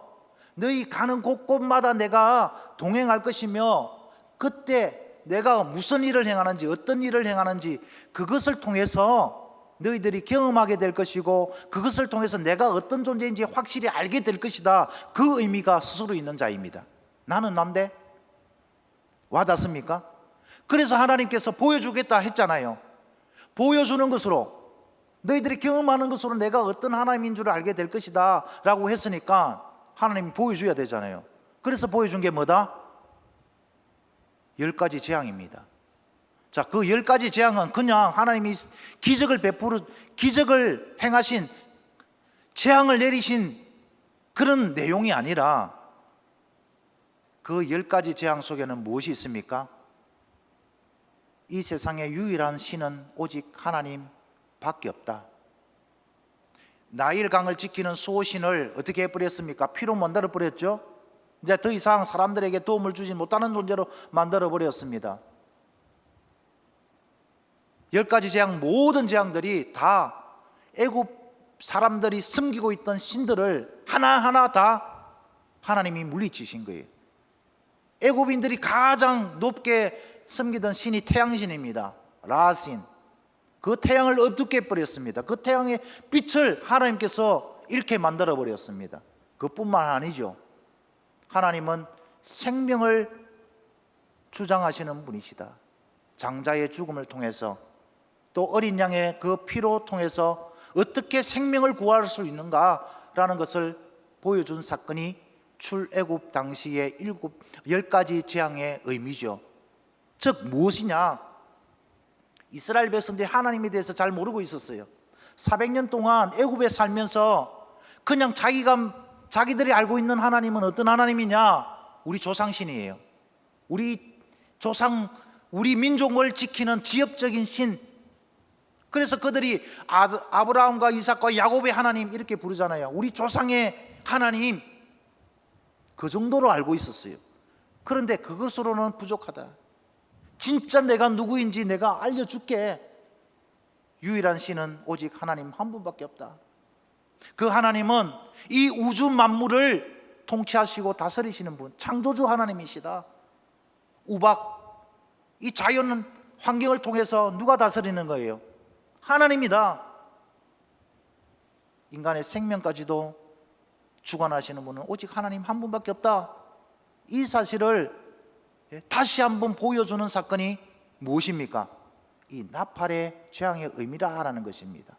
[SPEAKER 4] 너희 가는 곳곳마다 내가 동행할 것이며, 그때 내가 무슨 일을 행하는지, 어떤 일을 행하는지 그것을 통해서 너희들이 경험하게 될 것이고, 그것을 통해서 내가 어떤 존재인지 확실히 알게 될 것이다. 그 의미가 스스로 있는 자입니다. 나는 난데 와닿습니까? 그래서 하나님께서 보여주겠다 했잖아요. 보여주는 것으로, 너희들이 경험하는 것으로 내가 어떤 하나님인 줄 알게 될 것이다 라고 했으니까 하나님이 보여줘야 되잖아요. 그래서 보여준 게 뭐다? 10가지 재앙입니다. 자, 그 10가지 재앙은 그냥 하나님이 기적을 행하신, 재앙을 내리신 그런 내용이 아니라, 그 10가지 재앙 속에는 무엇이 있습니까? 이 세상의 유일한 신은 오직 하나님밖에 없다. 나일강을 지키는 수호신을 어떻게 해버렸습니까? 피로 만들어 버렸죠. 이제 더 이상 사람들에게 도움을 주지 못하는 존재로 만들어 버렸습니다. 10가지 재앙, 모든 재앙들이 다 애굽 사람들이 섬기고 있던 신들을 하나하나 다 하나님이 물리치신 거예요. 애굽인들이 가장 높게 섬기던 신이 태양신입니다. 라신. 그 태양을 어둡게 해버렸습니다. 그 태양의 빛을 하나님께서 잃게 만들어 버렸습니다. 그뿐만 아니죠. 하나님은 생명을 주장하시는 분이시다. 장자의 죽음을 통해서 또 어린 양의 그 피로 통해서 어떻게 생명을 구할 수 있는가라는 것을 보여준 사건이 출애굽 당시의 10가지 재앙의 의미죠. 즉 무엇이냐? 이스라엘 백성들이 하나님에 대해서 잘 모르고 있었어요. 400년 동안 애굽에 살면서 그냥 자기들이 알고 있는 하나님은 어떤 하나님이냐? 우리 조상신이에요. 우리 민족을 지키는 지엽적인 신. 그래서 그들이 아브라함과 이삭과 야곱의 하나님 이렇게 부르잖아요. 우리 조상의 하나님. 그 정도로 알고 있었어요. 그런데 그것으로는 부족하다. 진짜 내가 누구인지 내가 알려줄게. 유일한 신은 오직 하나님 한 분밖에 없다. 그 하나님은 이 우주 만물을 통치하시고 다스리시는 분, 창조주 하나님이시다. 우박, 이 자연 환경을 통해서 누가 다스리는 거예요? 하나님이다. 인간의 생명까지도 주관하시는 분은 오직 하나님 한 분밖에 없다. 이 사실을 다시 한번 보여주는 사건이 무엇입니까? 이 나팔의 재앙의 의미라는 것입니다.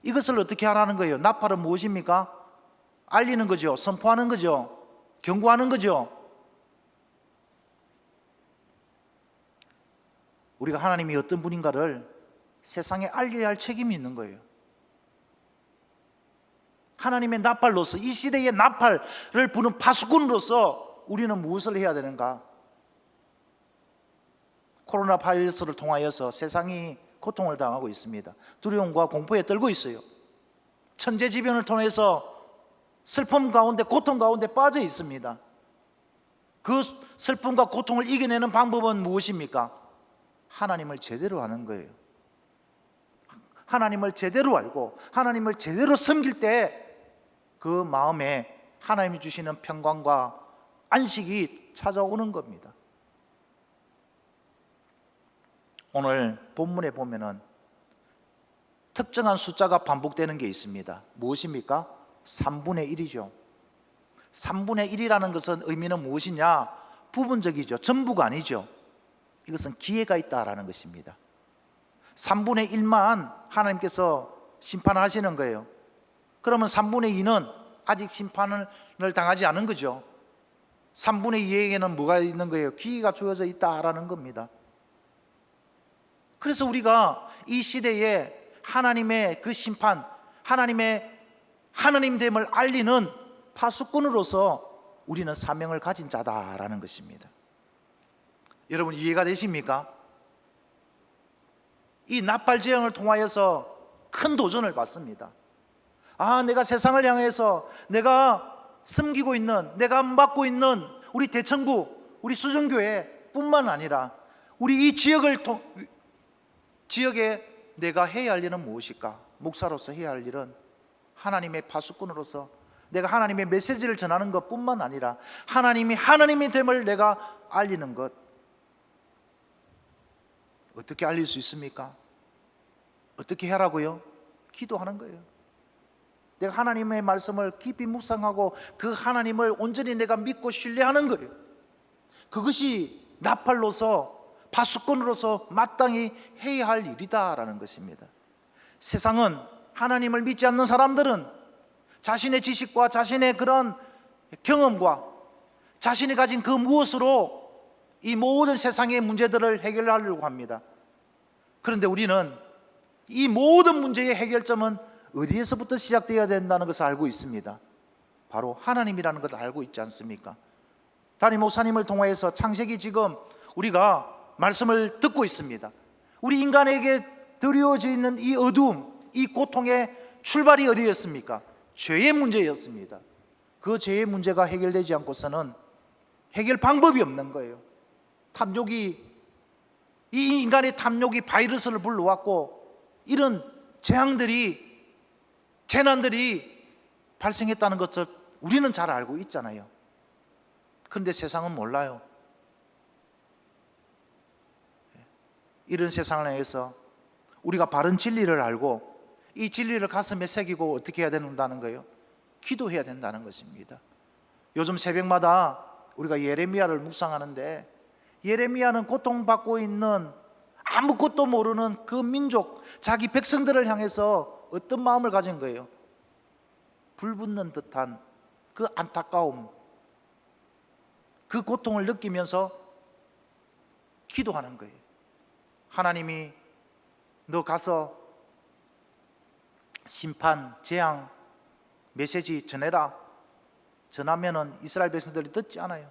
[SPEAKER 4] 이것을 어떻게 하라는 거예요? 나팔은 무엇입니까? 알리는 거죠. 선포하는 거죠. 경고하는 거죠. 우리가 하나님이 어떤 분인가를 세상에 알려야 할 책임이 있는 거예요. 하나님의 나팔로서, 이 시대의 나팔을 부는 파수꾼으로서 우리는 무엇을 해야 되는가? 코로나 바이러스를 통하여서 세상이 고통을 당하고 있습니다. 두려움과 공포에 떨고 있어요. 천재지변을 통해서 슬픔 가운데, 고통 가운데 빠져 있습니다. 그 슬픔과 고통을 이겨내는 방법은 무엇입니까? 하나님을 제대로 아는 거예요. 하나님을 제대로 알고 하나님을 제대로 섬길 때 그 마음에 하나님이 주시는 평강과 안식이 찾아오는 겁니다. 오늘 본문에 보면은 특정한 숫자가 반복되는 게 있습니다. 무엇입니까? 3분의 1이죠. 3분의 1이라는 것은 의미는 무엇이냐? 부분적이죠. 전부가 아니죠. 이것은 기회가 있다라는 것입니다. 3분의 1만 하나님께서 심판을 하시는 거예요. 그러면 3분의 2는 아직 심판을 당하지 않은 거죠. 3분의 2에게는 뭐가 있는 거예요? 기회가 주어져 있다라는 겁니다. 그래서 우리가 이 시대에 하나님의 그 심판, 하나님의 하나님됨을 알리는 파수꾼으로서 우리는 사명을 가진 자다라는 것입니다. 여러분 이해가 되십니까? 이 나팔 재앙을 통하여서 큰 도전을 받습니다. 내가 세상을 향해서 내가 섬기고 있는, 내가 맡고 있는 우리 대청구, 우리 수정교회 뿐만 아니라 우리 이 지역에 내가 해야 할 일은 무엇일까? 목사로서 해야 할 일은 하나님의 파수꾼으로서 내가 하나님의 메시지를 전하는 것 뿐만 아니라 하나님이 됨을 내가 알리는 것. 어떻게 알릴 수 있습니까? 어떻게 하라고요? 기도하는 거예요. 내가 하나님의 말씀을 깊이 묵상하고 그 하나님을 온전히 내가 믿고 신뢰하는 거예요. 그것이 나팔로서, 파수꾼으로서 마땅히 해야 할 일이다라는 것입니다. 세상은 하나님을 믿지 않는 사람들은 자신의 지식과 자신의 그런 경험과 자신이 가진 그 무엇으로 이 모든 세상의 문제들을 해결하려고 합니다. 그런데 우리는 이 모든 문제의 해결점은 어디에서부터 시작되어야 된다는 것을 알고 있습니다. 바로 하나님이라는 것을 알고 있지 않습니까? 담임 목사님을 통해서 창세기 지금 우리가 말씀을 듣고 있습니다. 우리 인간에게 드리워져 있는 이 어두움, 이 고통의 출발이 어디였습니까? 죄의 문제였습니다. 그 죄의 문제가 해결되지 않고서는 해결 방법이 없는 거예요. 이 인간의 탐욕이 바이러스를 불러왔고 이런 재난들이 발생했다는 것을 우리는 잘 알고 있잖아요. 그런데 세상은 몰라요. 이런 세상을 향해서 우리가 바른 진리를 알고 이 진리를 가슴에 새기고 어떻게 해야 된다는 거예요? 기도해야 된다는 것입니다. 요즘 새벽마다 우리가 예레미야를 묵상하는데 예레미야는 고통받고 있는 아무것도 모르는 그 민족, 자기 백성들을 향해서 어떤 마음을 가진 거예요? 불붙는 듯한 그 안타까움, 그 고통을 느끼면서 기도하는 거예요. 하나님이 너 가서 심판, 재앙 메시지 전해라. 전하면은 이스라엘 백성들이 듣지 않아요.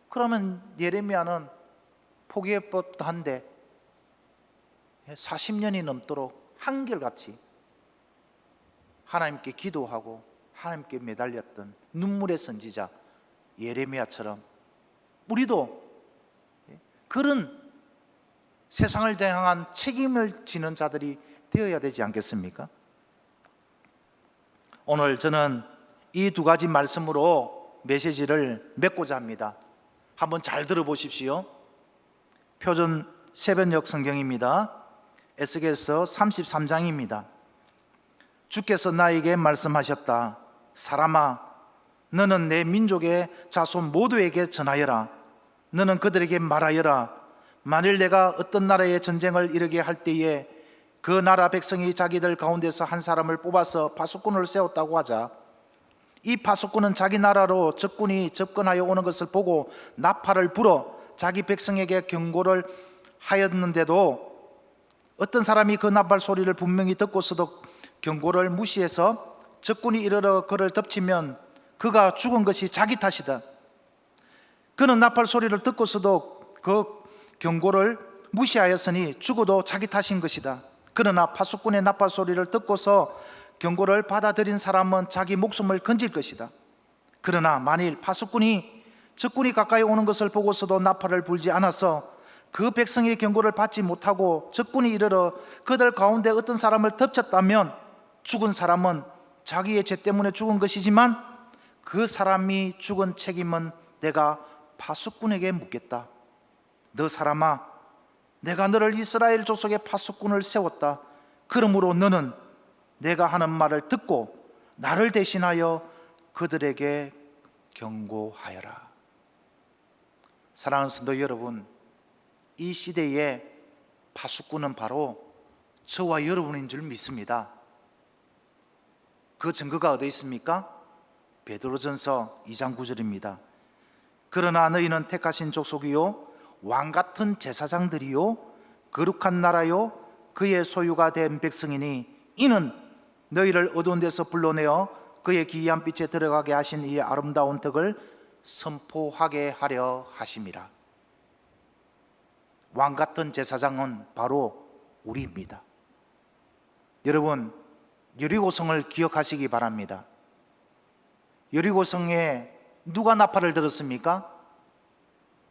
[SPEAKER 4] 그러면 예레미야는 포기할 법도 한데 40년이 넘도록 한결같이 하나님께 기도하고 하나님께 매달렸던 눈물의 선지자 예레미야처럼 우리도 그런 세상을 향한 책임을 지는 자들이 되어야 되지 않겠습니까? 오늘 저는 이 두 가지 말씀으로 메시지를 맺고자 합니다. 한번 잘 들어보십시오. 표준 새변역 성경입니다. 에스겔서 33장입니다. 주께서 나에게 말씀하셨다. 사람아, 너는 내 민족의 자손 모두에게 전하여라. 너는 그들에게 말하여라. 만일 내가 어떤 나라에 전쟁을 이르게 할 때에 그 나라 백성이 자기들 가운데서 한 사람을 뽑아서 파수꾼을 세웠다고 하자. 이 파수꾼은 자기 나라로 적군이 접근하여 오는 것을 보고 나팔을 불어 자기 백성에게 경고를 하였는데도 어떤 사람이 그 나팔 소리를 분명히 듣고서도 경고를 무시해서 적군이 이르러 그를 덮치면 그가 죽은 것이 자기 탓이다. 그는 나팔 소리를 듣고서도 그 경고를 무시하였으니 죽어도 자기 탓인 것이다. 그러나 파수꾼의 나팔 소리를 듣고서 경고를 받아들인 사람은 자기 목숨을 건질 것이다. 그러나 만일 파수꾼이 적군이 가까이 오는 것을 보고서도 나팔을 불지 않아서 그 백성의 경고를 받지 못하고 적군이 이르러 그들 가운데 어떤 사람을 덮쳤다면 죽은 사람은 자기의 죄 때문에 죽은 것이지만 그 사람이 죽은 책임은 내가 파수꾼에게 묻겠다. 너 사람아, 내가 너를 이스라엘 족속의 파수꾼을 세웠다. 그러므로 너는 내가 하는 말을 듣고 나를 대신하여 그들에게 경고하여라. 사랑하는 성도 여러분, 이 시대의 파수꾼은 바로 저와 여러분인 줄 믿습니다. 그 증거가 어디 있습니까? 베드로전서 2장 9절입니다. 그러나 너희는 택하신 족속이요 왕같은 제사장들이요 거룩한 나라요 그의 소유가 된 백성이니 이는 너희를 어두운 데서 불러내어 그의 기이한 빛에 들어가게 하신 이의 아름다운 덕을 선포하게 하려 하심이라. 왕같은 제사장은 바로 우리입니다. 여러분, 여리고성을 기억하시기 바랍니다. 여리고성에 누가 나팔을 들었습니까?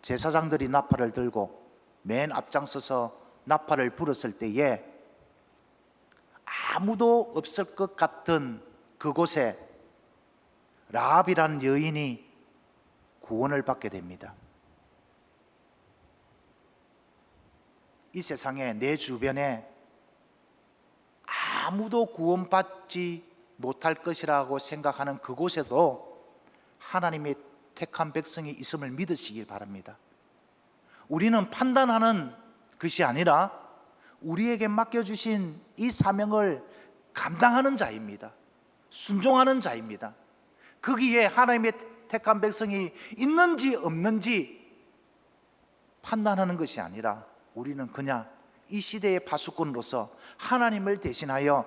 [SPEAKER 4] 제사장들이 나팔을 들고 맨 앞장서서 나팔을 불었을 때에 아무도 없을 것 같은 그곳에 라합이라는 여인이 구원을 받게 됩니다. 이 세상에 내 주변에 아무도 구원받지 못할 것이라고 생각하는 그곳에도 하나님의 택한 백성이 있음을 믿으시기 바랍니다. 우리는 판단하는 것이 아니라 우리에게 맡겨주신 이 사명을 감당하는 자입니다. 순종하는 자입니다. 거기에 하나님의 택한 백성이 있는지 없는지 판단하는 것이 아니라 우리는 그냥 이 시대의 파수꾼으로서 하나님을 대신하여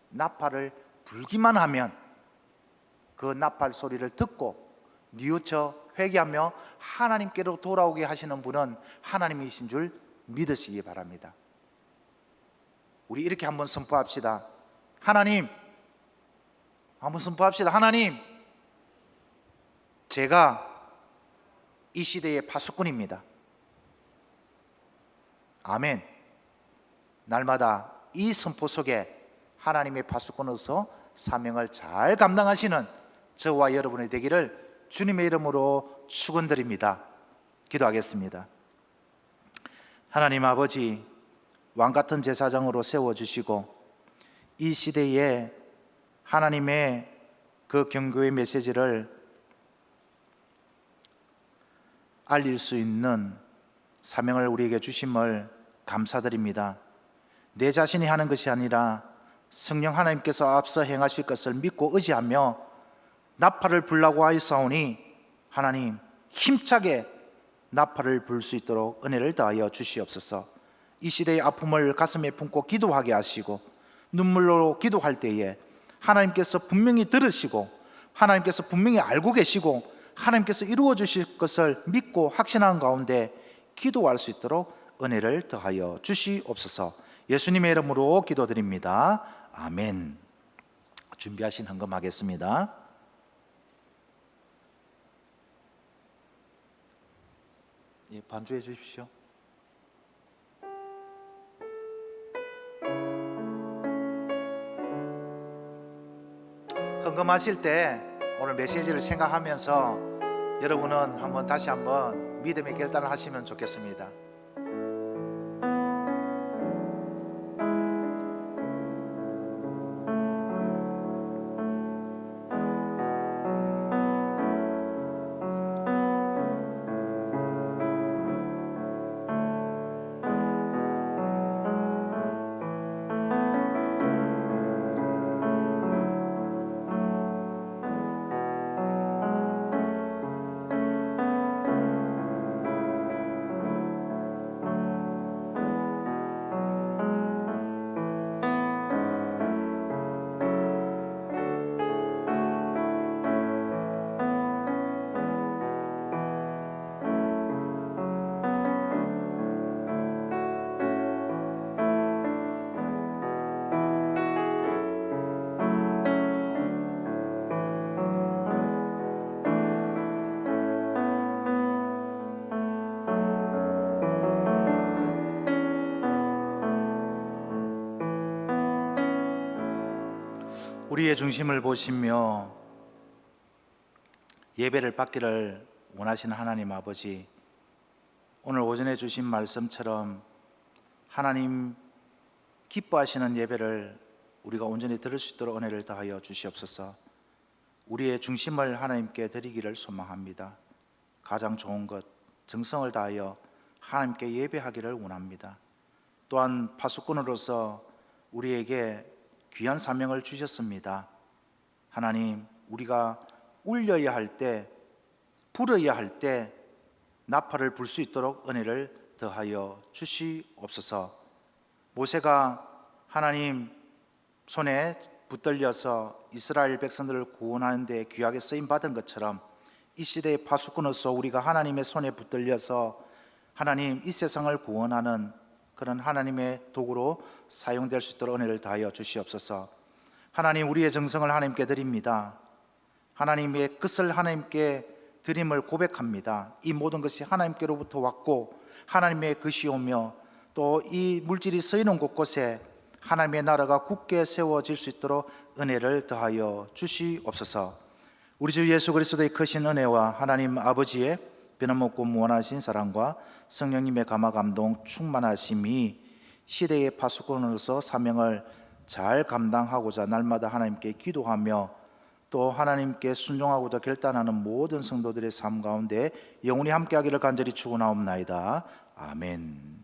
[SPEAKER 4] 나팔을 불기만 하면 그 나팔 소리를 듣고 뉘우쳐 회개하며 하나님께로 돌아오게 하시는 분은 하나님이신 줄 믿으시기 바랍니다. 우리 이렇게 한번 선포합시다. 하나님, 한번 선포합시다. 하나님, 제가 이 시대의 파수꾼입니다. 아멘. 날마다 이 선포 속에 하나님의 파수꾼으로서 사명을 잘 감당하시는 저와 여러분의 되기를 주님의 이름으로 축원드립니다. 기도하겠습니다. 하나님 아버지, 왕같은 제사장으로 세워주시고 이 시대에 하나님의 그 경고의 메시지를 알릴 수 있는 사명을 우리에게 주심을 감사드립니다. 내 자신이 하는 것이 아니라 성령 하나님께서 앞서 행하실 것을 믿고 의지하며 나팔을 불라고 하였사오니 하나님 힘차게 나팔을 불 수 있도록 은혜를 더하여 주시옵소서. 이 시대의 아픔을 가슴에 품고 기도하게 하시고 눈물로 기도할 때에 하나님께서 분명히 들으시고 하나님께서 분명히 알고 계시고 하나님께서 이루어 주실 것을 믿고 확신하는 가운데 기도할 수 있도록 은혜를 더하여 주시옵소서. 예수님의 이름으로 기도드립니다. 아멘. 준비하신 헌금하겠습니다. 예, 반주해 주십시오. 헌금하실 때 오늘 메시지를 생각하면서 여러분은 다시 한번 믿음의 결단을 하시면 좋겠습니다. 우리의 중심을 보시며 예배를 받기를 원하시는 하나님 아버지, 오늘 오전에 주신 말씀처럼 하나님 기뻐하시는 예배를 우리가 온전히 들을 수 있도록 은혜를 더하여 주시옵소서. 우리의 중심을 하나님께 드리기를 소망합니다. 가장 좋은 것, 정성을 다하여 하나님께 예배하기를 원합니다. 또한 파수꾼으로서 우리에게 귀한 사명을 주셨습니다. 하나님, 우리가 울려야 할 때, 불어야 할 때 나팔을 불 수 있도록 은혜를 더하여 주시옵소서. 모세가 하나님 손에 붙들려서 이스라엘 백성들을 구원하는 데 귀하게 쓰임 받은 것처럼 이 시대의 파수꾼으로서 우리가 하나님의 손에 붙들려서 하나님 이 세상을 구원하는 그런 하나님의 도구로 사용될 수 있도록 은혜를 다하여 주시옵소서. 하나님, 우리의 정성을 하나님께 드립니다. 하나님의 뜻을 하나님께 드림을 고백합니다. 이 모든 것이 하나님께로부터 왔고 하나님의 것이오며 또 이 물질이 쓰이는 곳곳에 하나님의 나라가 굳게 세워질 수 있도록 은혜를 더하여 주시옵소서. 우리 주 예수 그리스도의 크신 은혜와 하나님 아버지의 변함없고 무한하신 사랑과 성령님의 감화 감동 충만하심이 시대의 파수꾼으로서 사명을 잘 감당하고자 날마다 하나님께 기도하며 또 하나님께 순종하고자 결단하는 모든 성도들의 삶 가운데 영원히 함께하기를 간절히 축원하옵나이다. 아멘.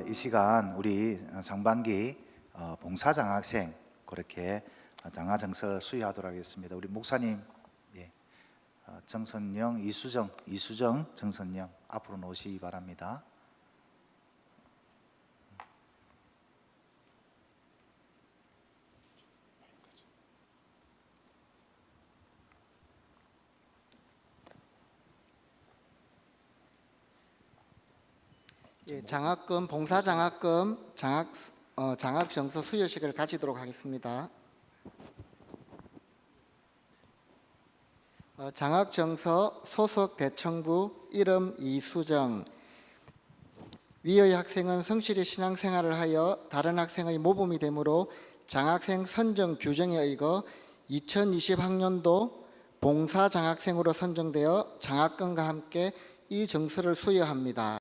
[SPEAKER 4] 이 시간 우리 상반기 봉사장학생 그렇게 장학정서 수여하도록 하겠습니다. 우리 목사님, 정선영, 이수정, 정선영 앞으로 나오시기 바랍니다.
[SPEAKER 6] 예, 장학금, 봉사장학금, 장학정서 수여식을 가지도록 하겠습니다. 장학정서 소속 대청부 이름 이수정. 위의 학생은 성실히 신앙생활을 하여 다른 학생의 모범이 되므로 장학생 선정 규정에 의거 2020학년도 봉사 장학생으로 선정되어 장학금과 함께 이 증서를 수여합니다.